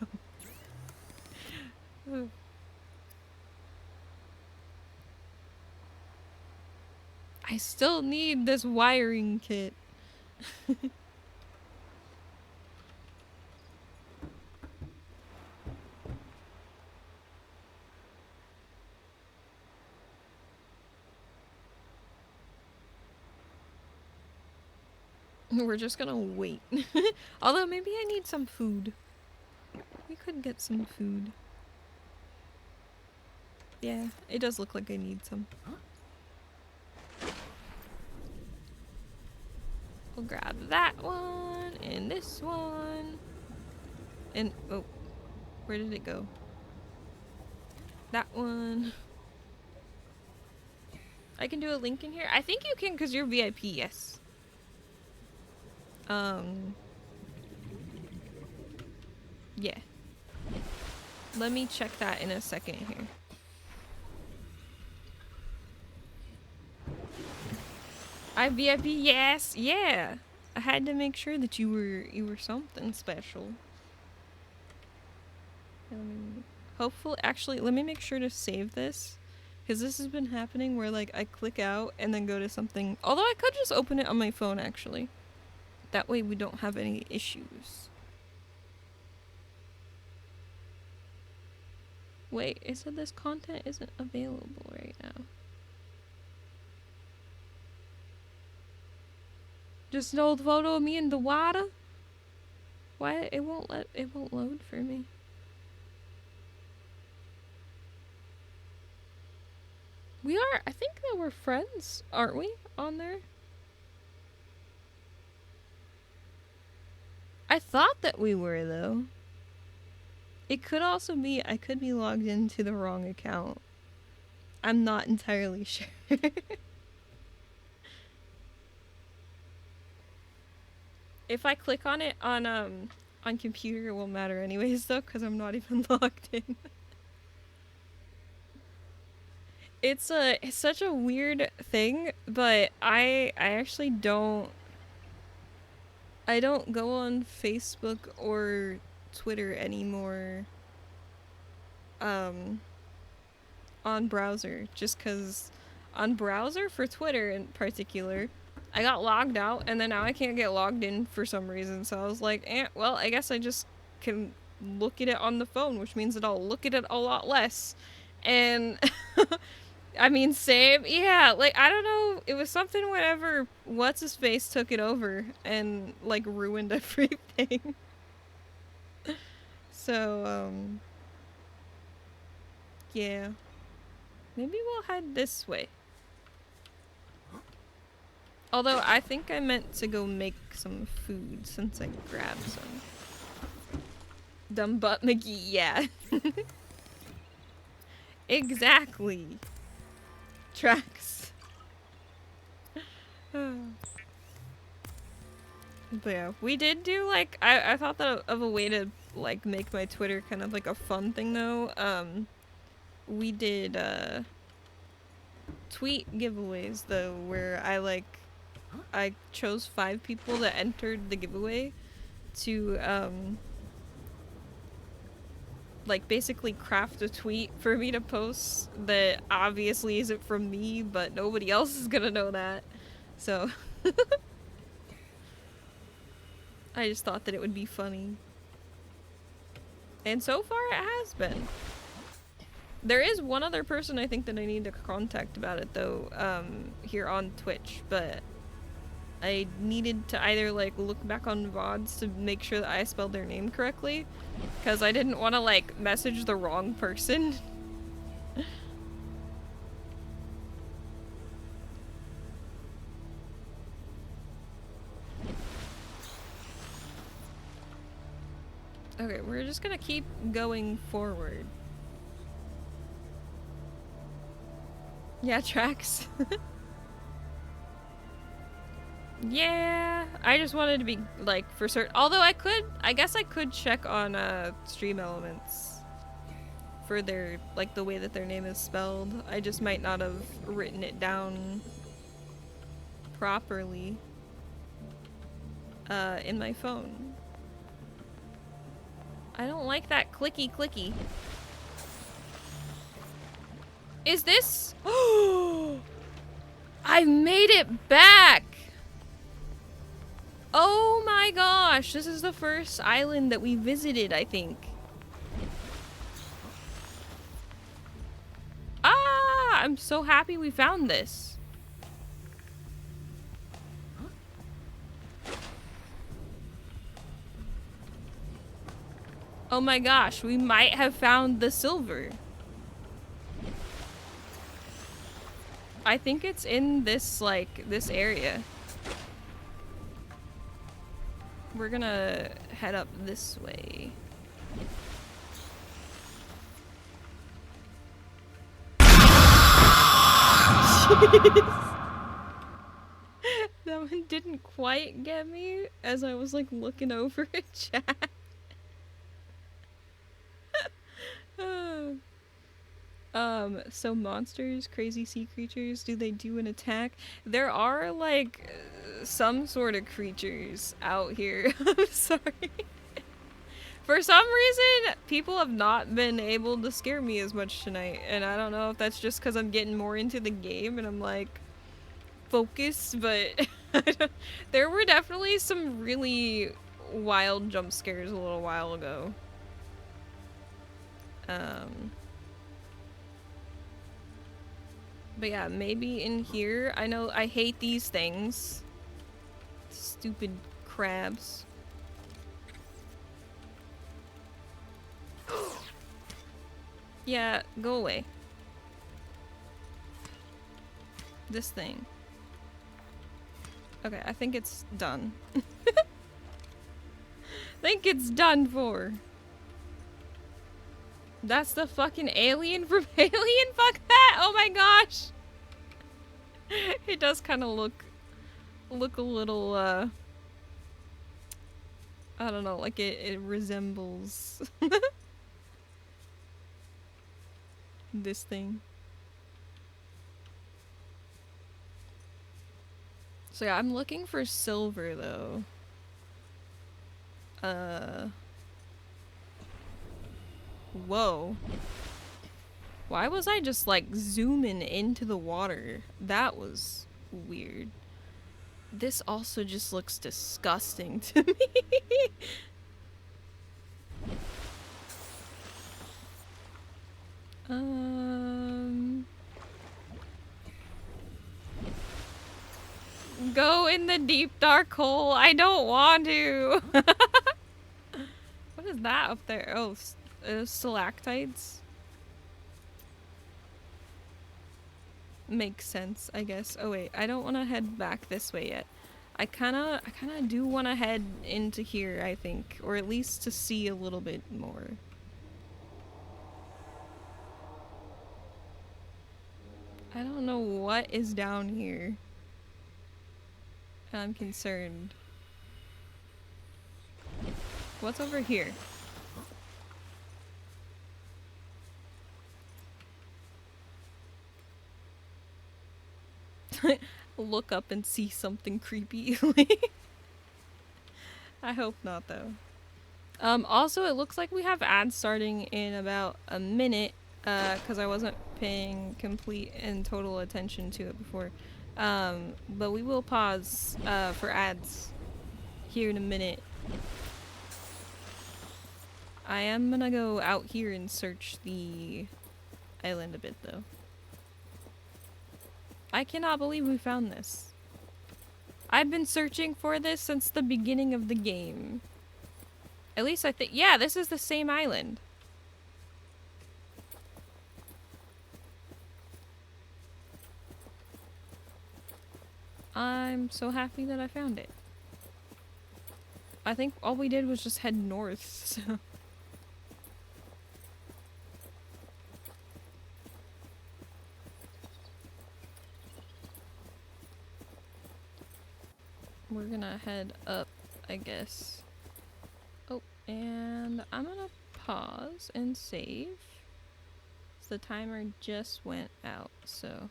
I still need this wiring kit. We're just gonna wait. Although maybe I need some food. We could get some food. Yeah, it does look like I need some. We'll grab that one and this one. And, oh, where did it go? That one. I can do a link in here? I think you can because you're VIP, yes. Yeah. Let me check that in a second here. VIP, yes, yeah. I had to make sure that you were something special. Hopefully, actually, let me make sure to save this, because this has been happening where like I click out and then go to something. Although I could just open it on my phone actually. That way we don't have any issues. Wait, it said this content isn't available right now. Just an old photo of me in the water? Why it won't load for me. We are, I think that we're friends, aren't we, on there? I thought that we were, though. It could also be, I could be logged into the wrong account. I'm not entirely sure. If I click on it on computer, it won't matter anyways, though, because I'm not even logged in. It's such a weird thing, but I actually don't go on Facebook or Twitter anymore on browser, just because on browser for Twitter in particular, I got logged out and then now I can't get logged in for some reason, so I was like, well, I guess I just can look at it on the phone, which means that I'll look at it a lot less. And I mean, same. Yeah, like, I don't know. It was something whenever What's-His-Face took it over and, like, ruined everything. So, yeah. Maybe we'll head this way. Although, I think I meant to go make some food since I grabbed some. Dumb butt McGee, yeah. Exactly. Tracks. But yeah, we did do like I thought that of a way to like make my Twitter kind of like a fun thing though. We did tweet giveaways though, where I chose 5 people that entered the giveaway to like basically craft a tweet for me to post that obviously isn't from me, but nobody else is gonna know that. So I just thought that it would be funny. And so far it has been. There is one other person I think that I need to contact about it though, here on Twitch, but I needed to either like look back on VODs to make sure that I spelled their name correctly, because I didn't want to like message the wrong person. Okay, we're just gonna keep going forward. Yeah, tracks. Yeah, I just wanted to be like for certain. Although I guess I could check on Stream Elements for their like the way that their name is spelled. I just might not have written it down properly in my phone. I don't like that clicky clicky. Is this? Oh, I made it back. Oh my gosh, this is the first island that we visited, I think. Ah, I'm so happy we found this. Oh my gosh, we might have found the silver. I think it's in this, like, this area. We're gonna head up this way. Jeez. That one didn't quite get me as I was like looking over at chat. So monsters, crazy sea creatures, do they do an attack? There are like some sort of creatures out here. I'm sorry. For some reason, people have not been able to scare me as much tonight, and I don't know if that's just because I'm getting more into the game and I'm like focused, but there were definitely some really wild jump scares a little while ago. Um, but yeah, maybe in here. I know I hate these things. Stupid crabs. Yeah, go away. This thing. Okay, I think it's done. I think it's done for. That's the fucking alien from Alien? Fuck that! Oh my gosh! It does kind of look a little, I don't know, like it resembles this thing. So yeah, I'm looking for silver though. Whoa. Why was I just like zooming into the water? That was weird. This also just looks disgusting to me. Go in the deep dark hole. I don't want to. What is that up there? Oh, stalactites. Makes sense, I guess. Oh wait, I don't want to head back this way yet. I kind of do want to head into here, I think, or at least to see a little bit more. I don't know what is down here. I'm concerned. What's over here? Look up and see something creepy. I hope not, though. Also, it looks like we have ads starting in about a minute, because I wasn't paying complete and total attention to it before. But we will pause, for ads here in a minute. I am gonna go out here and search the island a bit, though. I cannot believe we found this. I've been searching for this since the beginning of the game. At least I think, yeah, this is the same island. I'm so happy that I found it. I think all we did was just head north, so. We're gonna head up, I guess. Oh, and I'm gonna pause and save. The timer just went out, so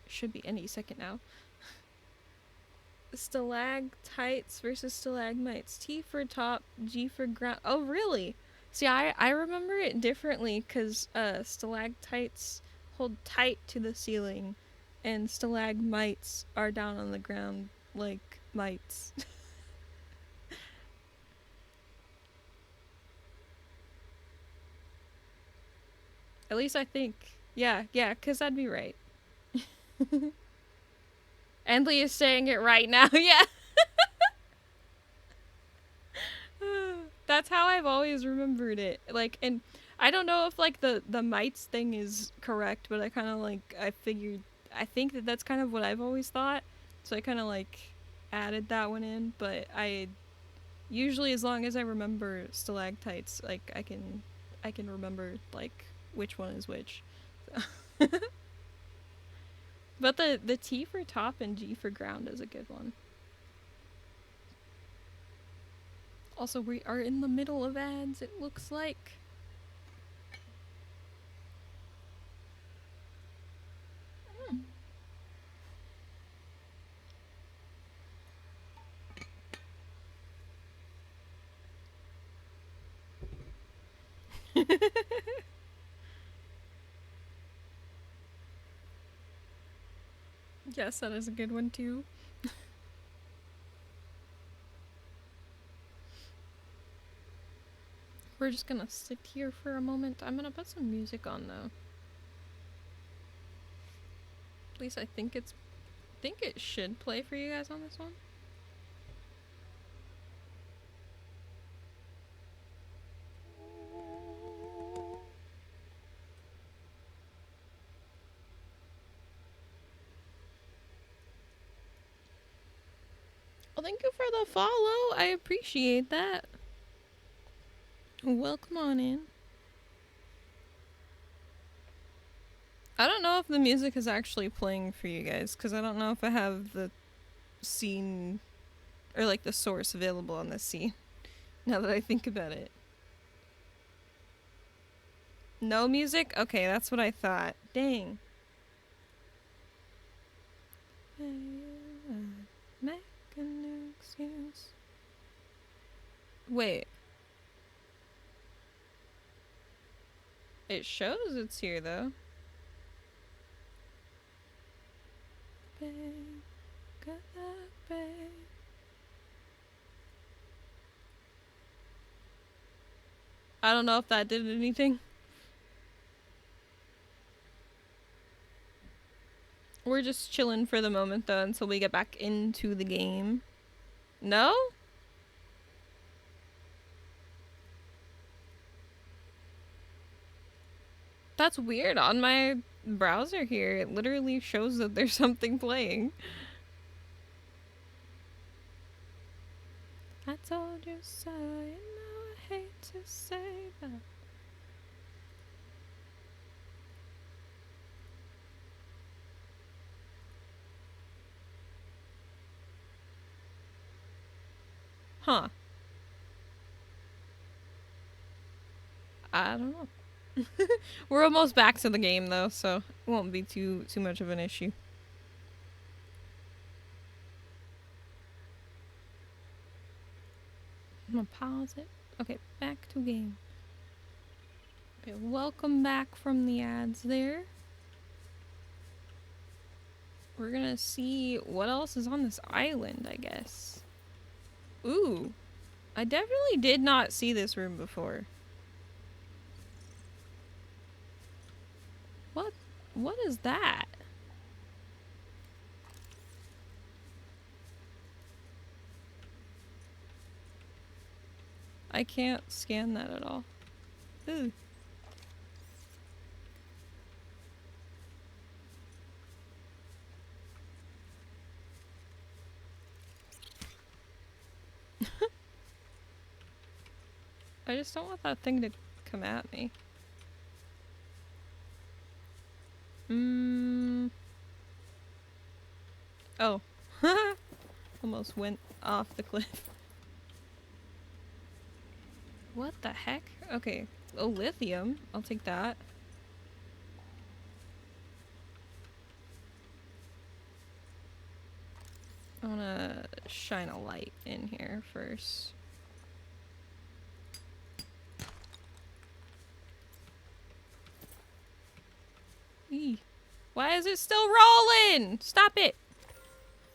it should be any second now. Stalactites versus stalagmites. T for top, G for ground. Oh, really? See, I remember it differently because stalactites hold tight to the ceiling and stalagmites are down on the ground like mites. At least I think. Yeah, because I'd be right. Endlee is saying it right now, yeah. That's how I've always remembered it. Like, and I don't know if like the mites thing is correct, but I kind of like I think that that's kind of what I've always thought. So I kind of like added that one in, but I usually as long as I remember stalactites, like I can remember like which one is which. So. But the T for top and G for ground is a good one. Also, we are in the middle of ads, it looks like. Yes, that is a good one too. We're just gonna sit here for a moment. I'm gonna put some music on though. At least I think it should play for you guys on this one. Well, thank you for the follow. I appreciate that. Welcome on in. I don't know if the music is actually playing for you guys, because I don't know if I have the scene, or like the source available on this scene, now that I think about it. No music? Okay, that's what I thought. Dang. Make a new excuse. Wait. It shows it's here though. Babe, good luck, babe. I don't know if that did anything. We're just chilling for the moment though until we get back into the game. No? That's weird. On my browser here, it literally shows that there's something playing. I told you so, you know I hate to say that. Huh. I don't know. We're almost back to the game though, so it won't be too much of an issue. I'm gonna pause it. Okay, back to game. Okay, welcome back from the ads there. We're gonna see what else is on this island, I guess. Ooh. I definitely did not see this room before. What is that? I can't scan that at all. Ooh. I just don't want that thing to come at me. Oh. Almost went off the cliff. What the heck? Okay. Oh, lithium. I'll take that. I wanna shine a light in here first. Eee. Why is it still rolling? Stop it!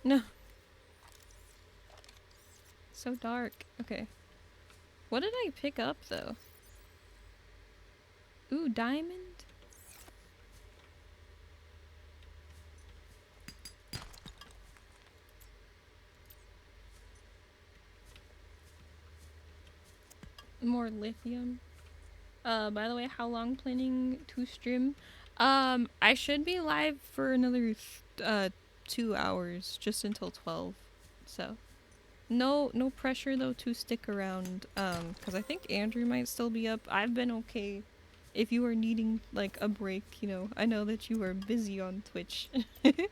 No. So dark. Okay. What did I pick up though? Ooh, diamond? More lithium. By the way, how long planning to stream? I should be live for another 2 hours, just until 12. So, no pressure though to stick around. Because I think Andrew might still be up. I've been okay. If you are needing like a break, you know, I know that you are busy on Twitch. And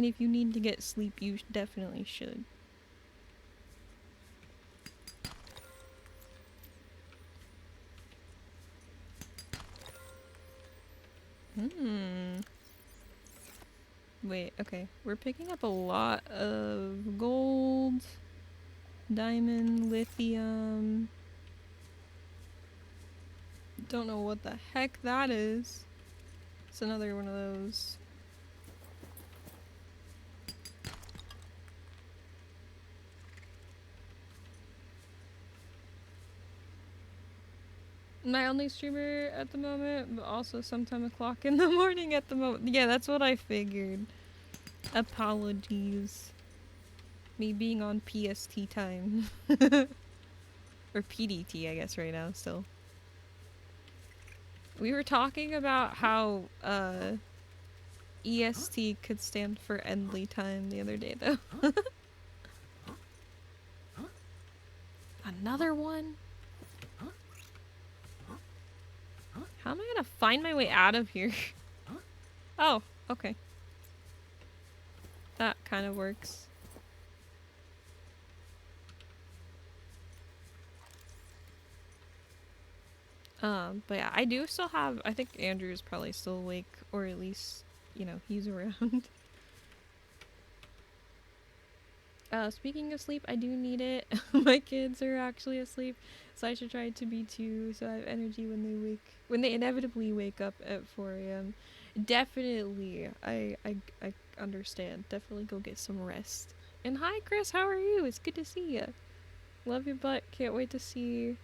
if you need to get sleep, you definitely should. Wait, okay. We're picking up a lot of gold, diamond, lithium. Don't know what the heck that is. It's another one of those. My only streamer at the moment, but also sometime o'clock in the morning at the moment. Yeah, that's what I figured. Apologies. Me being on PST time. Or PDT, I guess, right now, still. We were talking about how, EST could stand for Endlee time the other day, though. Another one? How am I gonna find my way out of here? Oh, okay. That kind of works. But yeah, I do still have, I think Andrew's probably still awake, or at least, you know, he's around. Speaking of sleep, I do need it. My kids are actually asleep, so I should try to be too, so I have energy when they inevitably wake up at 4 a.m. Definitely, I understand. Definitely go get some rest. And hi, Chris, how are you? It's good to see you. Love your butt. Can't wait to see.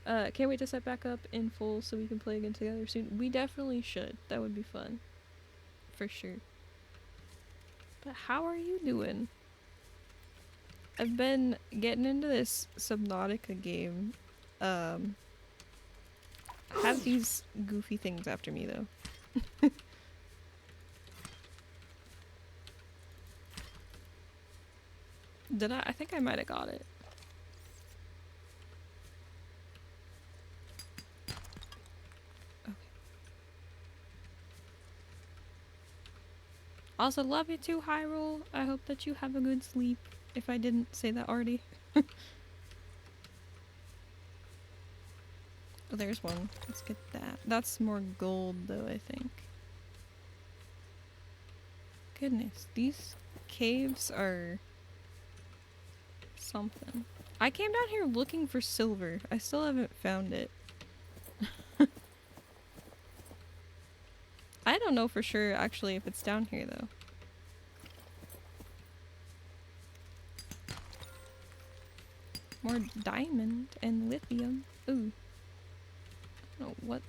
Can't wait to set back up in full so we can play again together soon. We definitely should. That would be fun, for sure. But how are you doing? I've been getting into this Subnautica game. I have these goofy things after me though. Did I? I think I might have got it. Okay. Also, love you too, Hyrule. I hope that you have a good sleep, if I didn't say that already. Oh, there's one. Let's get that. That's more gold, though, I think. Goodness, these caves are something. I came down here looking for silver. I still haven't found it. I don't know for sure, actually, if it's down here, though. More diamond and lithium. Ooh. I don't know what.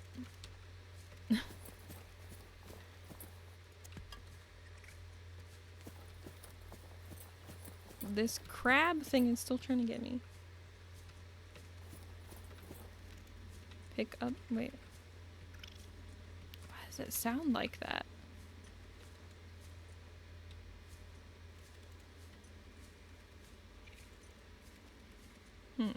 This crab thing is still trying to get me. Pick up. Wait. Why does it sound like that? Hmm.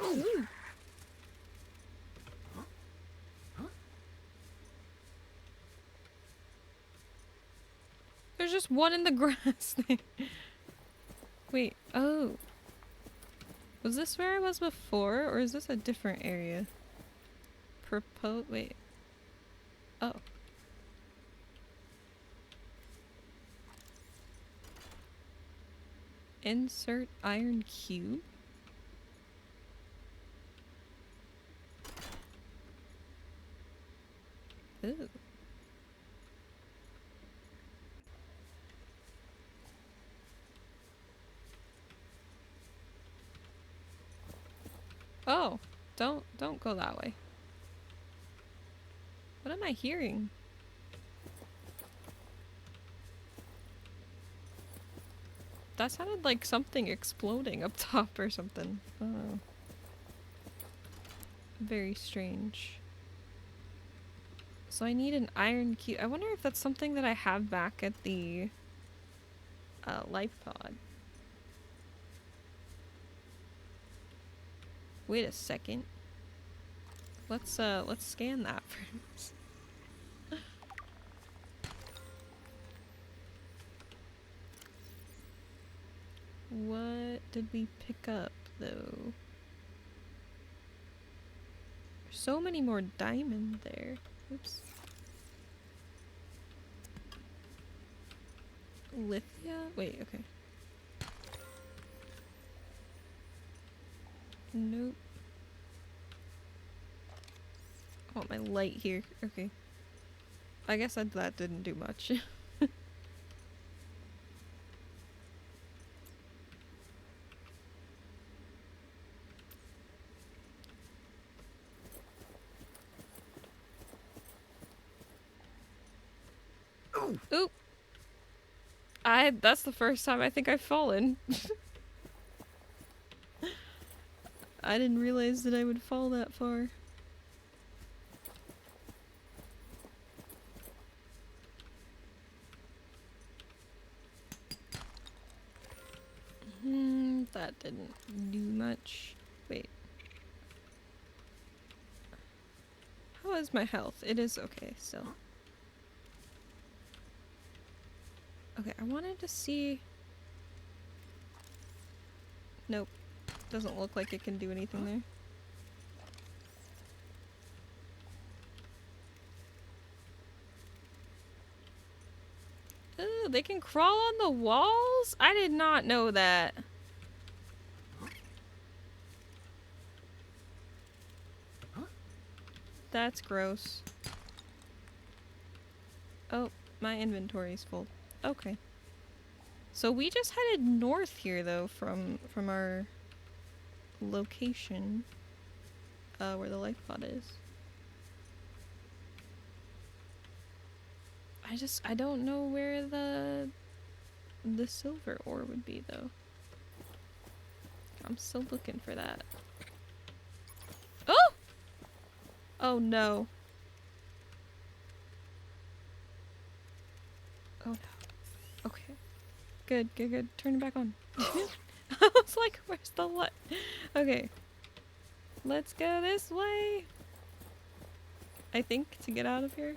Ooh. There's just one in the grass there. Wait, oh. Was this where I was before, or is this a different area? Wait. Oh. Insert iron cube? Ooh. Oh, don't go that way. What am I hearing? That sounded like something exploding up top or something. Oh. Very strange. So I need an iron cube. I wonder if that's something that I have back at the life pod. Wait a second. Let's scan that first. What did we pick up though? There's so many more diamond there. Oops. Lithia? Wait, okay. Nope. I want my light here. Okay. I guess that didn't do much. Oop! That's the first time I think I've fallen. I didn't realize that I would fall that far. That didn't do much. Wait. How is my health? It is okay still. Okay, I wanted to see... Nope. Doesn't look like it can do anything there. Ooh, they can crawl on the walls? I did not know that. That's gross. Oh, my inventory's full. Okay. So we just headed north here though from our location where the life pod is. I don't know where the silver ore would be though. I'm still looking for that. Oh! Oh no. Oh no. Okay. Good. Turn it back on. I was like, where's the light? Okay. Let's go this way. I think to get out of here.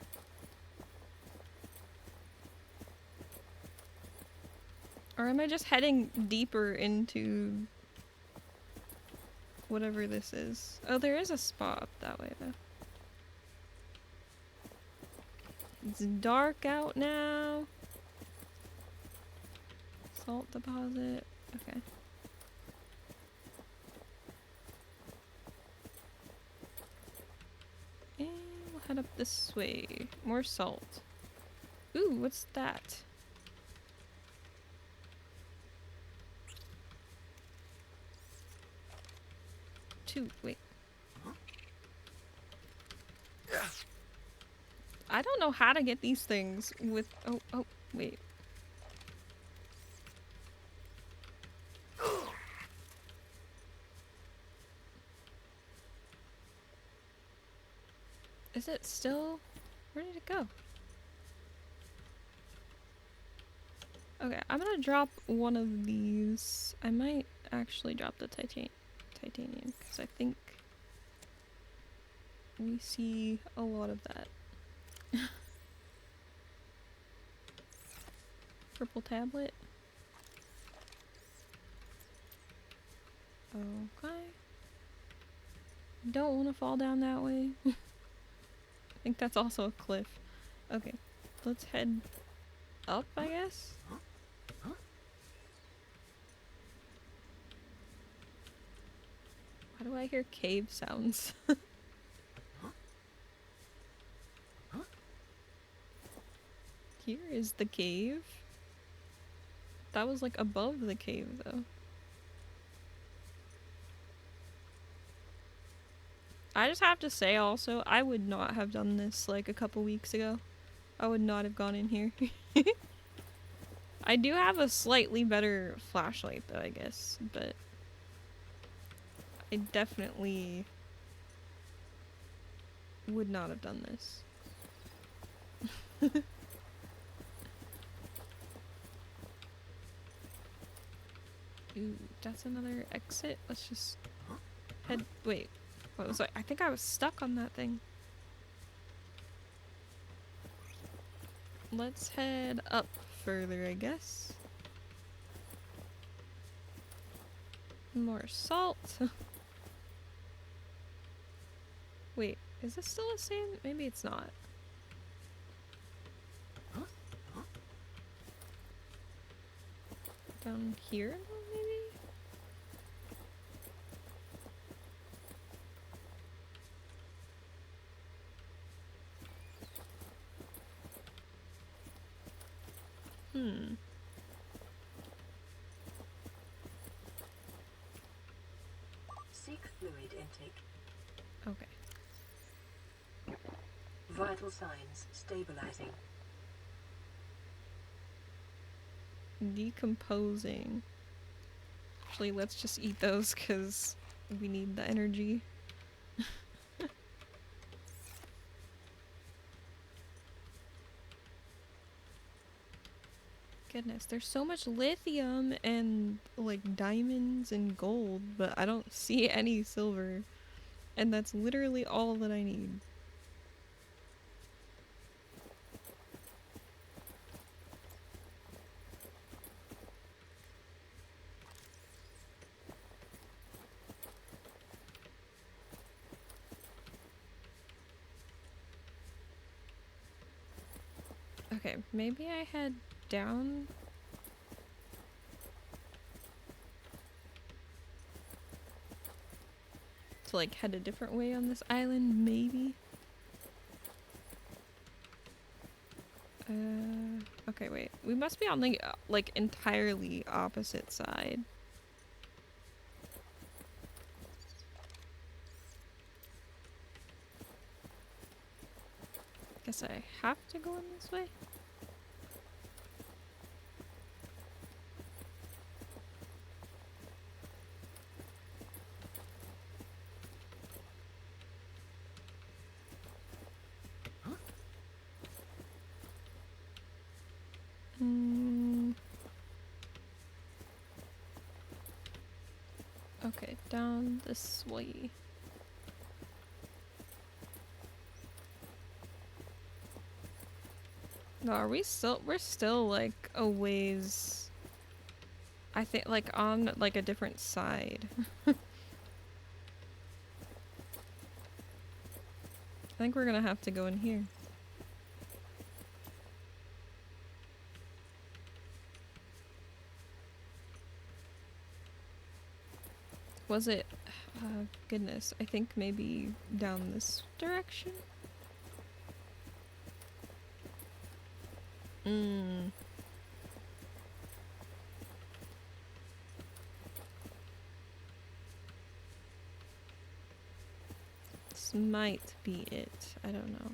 Or am I just heading deeper into whatever this is? Oh, there is a spot up that way though. It's dark out now. Salt deposit. Okay. And we'll head up this way. More salt. Ooh, what's that? Wait. I don't know how to get these things with... Oh, wait. Is it still... Where did it go? Okay, I'm gonna drop one of these. I might actually drop the titanium, because I think we see a lot of that. Purple tablet. Okay. Don't want to fall down that way. I think that's also a cliff. Okay, let's head up, I guess. Why do I hear cave sounds? Here is the cave. That was like above the cave though. I just have to say also, I would not have done this like a couple weeks ago. I would not have gone in here. I do have a slightly better flashlight though, I guess, but I definitely would not have done this. Ooh, that's another exit. Let's just head. Wait, what was I think I was stuck on that thing. Let's head up further, I guess. More salt. Wait, is this still the same? Maybe it's not. Down here, maybe? Seek fluid intake. Okay. Vital signs stabilizing. Decomposing. Actually, let's just eat those because we need the energy. Goodness, there's so much lithium and like diamonds and gold, but I don't see any silver. And that's literally all that I need. Okay, maybe I head down. To like head a different way on this island, maybe? Okay, wait. We must be on the like entirely opposite side. Guess I have to go in this way? Okay, down this way. No, are we still? We're still like a ways. I think like on like a different side. I think we're gonna have to go in here. Was it? Goodness, I think maybe down this direction? This might be it. I don't know.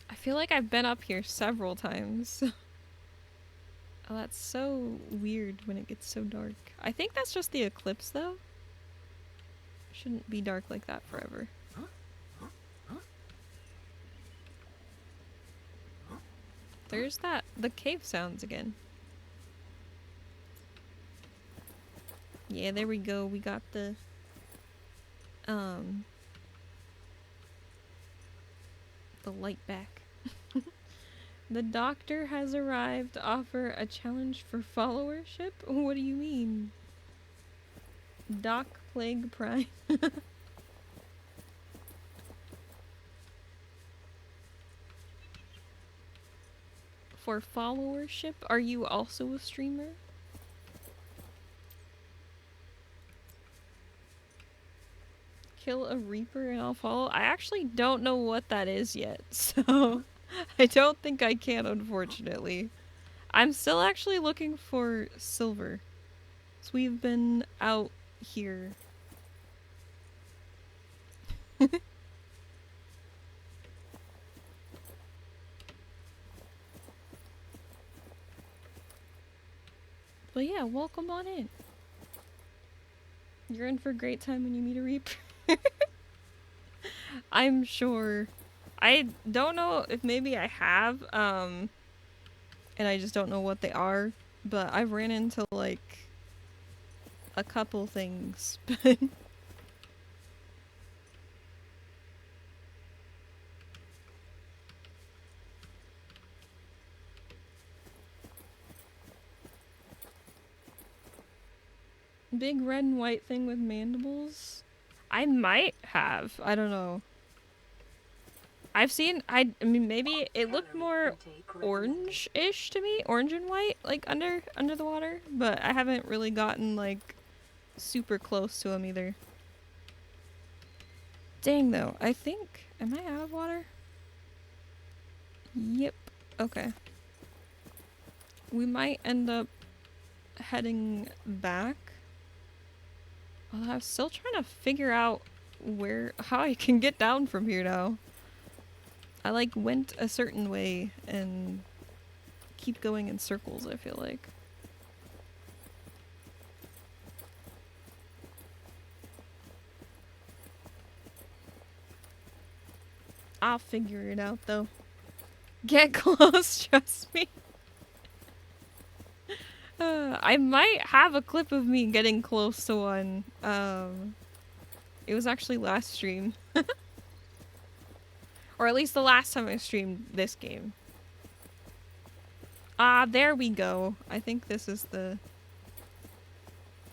I feel like I've been up here several times. Oh, that's so weird when it gets so dark. I think that's just the eclipse, though. Shouldn't be dark like that forever. There's that, the cave sounds again. Yeah, there we go. We got the light back. The doctor has arrived to offer a challenge for followership? What do you mean? Doc Plague Prime. For followership? Are you also a streamer? Kill a reaper and I'll follow? I actually don't know what that is yet, so I don't think I can, unfortunately. I'm still actually looking for silver. So we've been out here. But yeah, welcome on in. You're in for a great time when you meet a reaper. I'm sure. I don't know if maybe I have, and I just don't know what they are, but I've ran into, like, a couple things, but... Big red and white thing with mandibles? I might have. I don't know. I've seen, I mean, maybe it looked more orange-ish to me. Orange and white, like, under the water. But I haven't really gotten, like, super close to them either. Dang, though. I think... Am I out of water? Yep. Okay. We might end up heading back. Although I'm still trying to figure out how I can get down from here now. I like went a certain way and keep going in circles, I feel like. I'll figure it out though. Get close, trust me. I might have a clip of me getting close to one. It was actually last stream. Or at least the last time I streamed this game. Ah, there we go. I think this is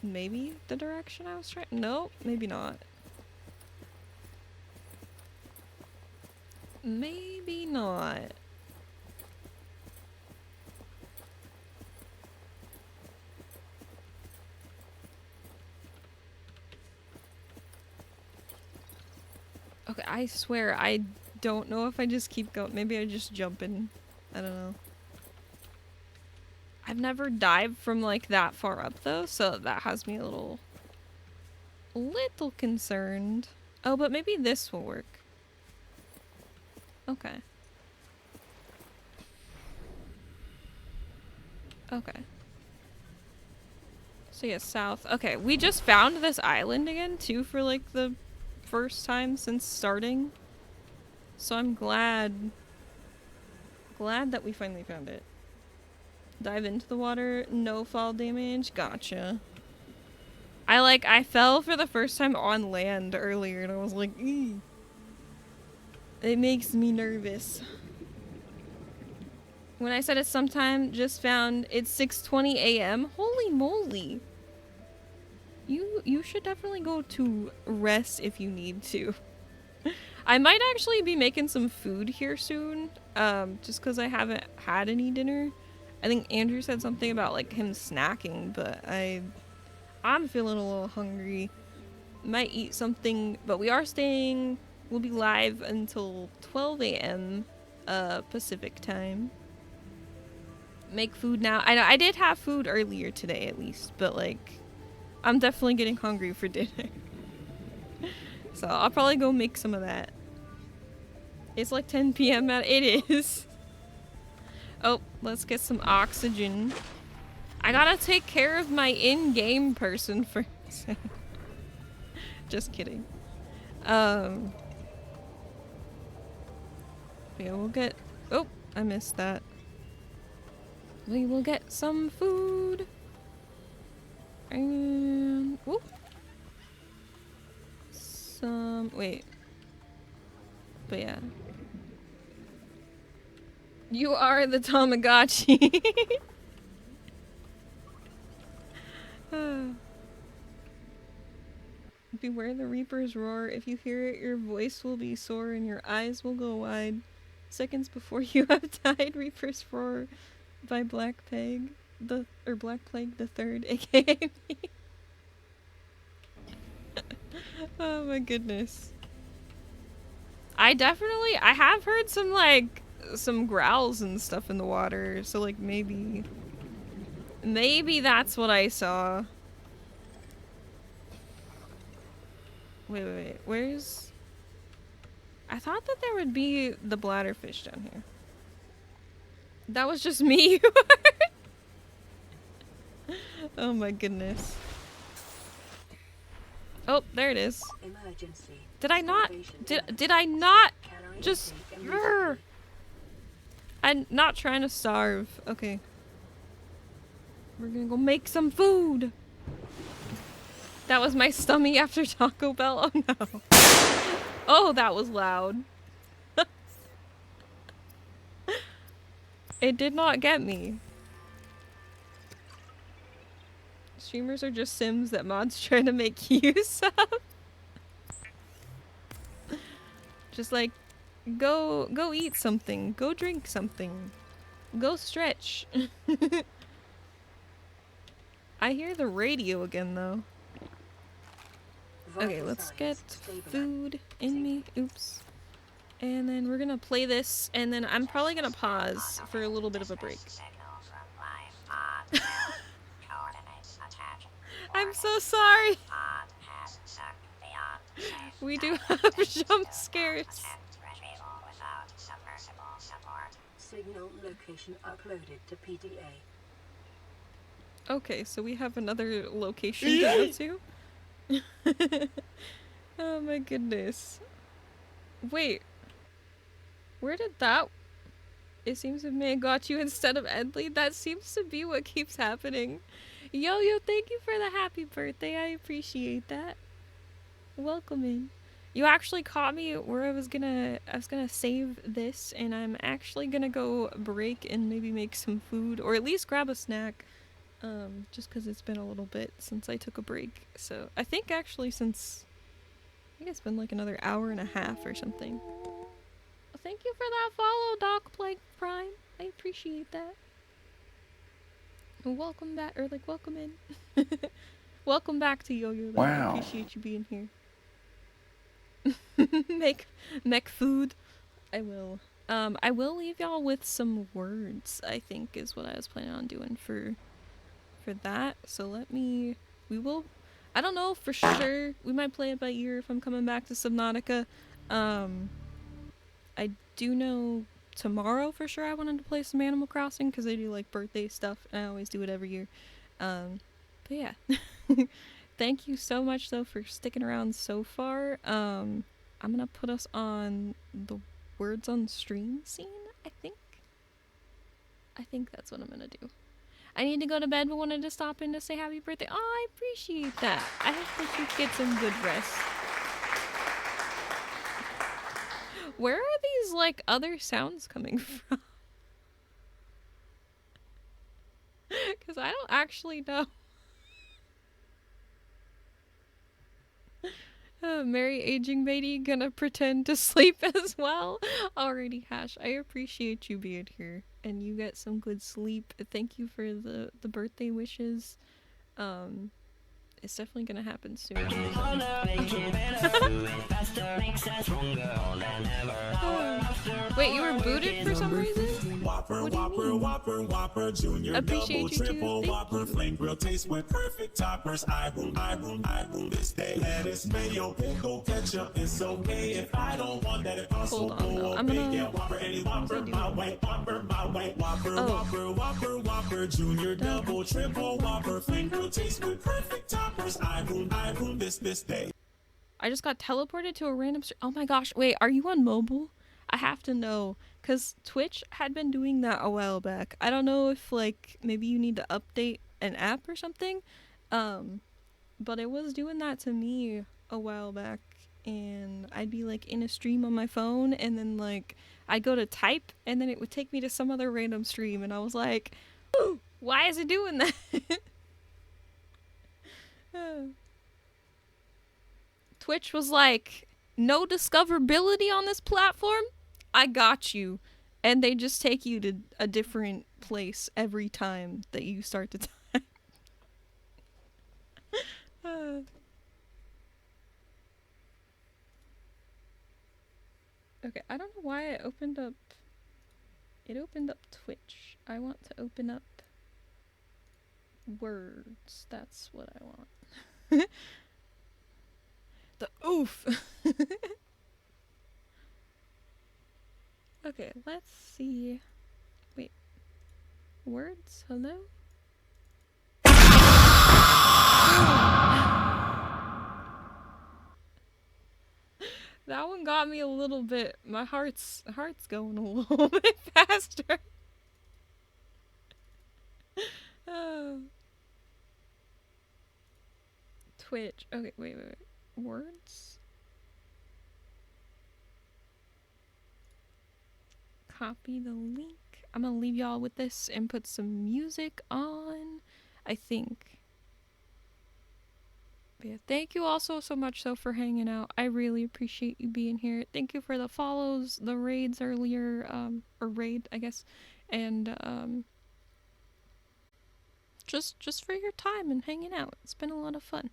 maybe the direction I was trying. Nope, maybe not. Maybe not. Okay, I swear I don't know if I just keep going. Maybe I just jump in. I don't know. I've never dived from like that far up though, so that has me a little concerned. Oh, but maybe this will work. Okay. Okay. So yeah, south. Okay, we just found this island again too for like the first time since starting. So I'm glad that we finally found it. Dive into the water, no fall damage. Gotcha. I fell for the first time on land earlier and I was like, eee. It makes me nervous. When I said it's sometime, just found it's 6:20 a.m. Holy moly. You should definitely go to rest if you need to. I might actually be making some food here soon, just because I haven't had any dinner. I think Andrew said something about like him snacking, but I'm feeling a little hungry. Might eat something, but we'll be live until 12 a.m. Pacific time. Make food now. I did have food earlier today at least, but like I'm definitely getting hungry for dinner. So I'll probably go make some of that. It's like 10 p.m. It is. Oh, let's get some oxygen. I gotta take care of my in-game person first. Just kidding. Yeah, we'll get... Oh, I missed that. We will get some food. And... Whoop. Wait. But yeah. You are the Tamagotchi. Beware the Reaper's roar. If you hear it, your voice will be sore and your eyes will go wide. Seconds before you have died, Reaper's roar by Black Plague the Third, aka me. Oh my goodness. I have heard some growls and stuff in the water, so like maybe that's what I saw. Wait, where's... I thought that there would be the bladderfish down here. That was just me. Oh my goodness. Oh, there it is. Emergency. Did I not just... I'm not trying to starve. Okay. We're gonna go make some food. That was my stomach after Taco Bell. Oh no. Oh, that was loud. It did not get me. Streamers are just Sims that mods try to make use of. Just like, go eat something. Go drink something. Go stretch. I hear the radio again though. Okay, let's get food in me. Oops. And then we're gonna play this, and then I'm probably gonna pause for a little bit of a break. I'm so sorry. We do have jump scares. Signal location uploaded to PDA. Okay, so we have another location to go to. Oh my goodness. Wait. Where did that... It seems to may have got you instead of Endlee. That seems to be what keeps happening. Yo, thank you for the happy birthday. I appreciate that. Welcome in. You actually caught me where I was gonna save this, and I'm actually gonna go break and maybe make some food, or at least grab a snack. Just because it's been a little bit since I took a break. So I think actually since... I think it's been like another hour and a half or something. Well, thank you for that follow, Doc Plague Prime. I appreciate that. And welcome back, or like welcome in. Welcome back to Yo-Yo. Wow. I appreciate you being here. Make food. I will. I will leave y'all with some words, I think is what I was planning on doing for that. So we will, I don't know for sure. We might play it by ear if I'm coming back to Subnautica. I do know tomorrow for sure I wanted to play some Animal Crossing because they do like birthday stuff, and I always do it every year. But yeah. Thank you so much though for sticking around so far. I'm gonna put us on the words on stream scene, I think. I think that's what I'm gonna do. I need to go to bed, but wanted to stop in to say happy birthday. Oh, I appreciate that. I hope that you get some good rest. Where are these, like, other sounds coming from? Because I don't actually know. Merry aging matey gonna pretend to sleep as well. Alrighty, Hash. I appreciate you being here. And you get some good sleep. Thank you for the birthday wishes. It's definitely gonna happen soon. Wait, you were booted for some reason? What do you mean? Appreciate you too. Whopper, flame grill taste with perfect toppers. I rule this day. Lettuce, mayo, pickle, ketchup. It's okay if I don't want that. It also Hold on, though. I'm gonna... Whopper, any Whopper, my way, Whopper, my way. Whopper, junior, double, triple, Whopper, flame grill taste with perfect toppers. I rule this day. I just got teleported to a random... Oh my gosh, wait, are you on mobile? I have to know, because Twitch had been doing that a while back. I don't know if, like, maybe you need to update an app or something, but it was doing that to me a while back, and I'd be, like, in a stream on my phone, and then, like, I'd go to type, and then it would take me to some other random stream, and I was like, why is it doing that? Twitch was like, no discoverability on this platform? I got you. And they just take you to a different place every time that you start to type. Okay, I don't know why I opened up... It opened up Twitch. I want to open up words. That's what I want. The oof! Okay, let's see. Wait. Words? Hello? That one got me a little bit. My heart's going a little bit faster. Oh. Twitch. Okay, wait. Words? Copy the link. I'm gonna leave y'all with this and put some music on, I think. But yeah, thank you also so much for hanging out. I really appreciate you being here. Thank you for the follows, the raids earlier, or raid, I guess, and just for your time and hanging out. It's been a lot of fun.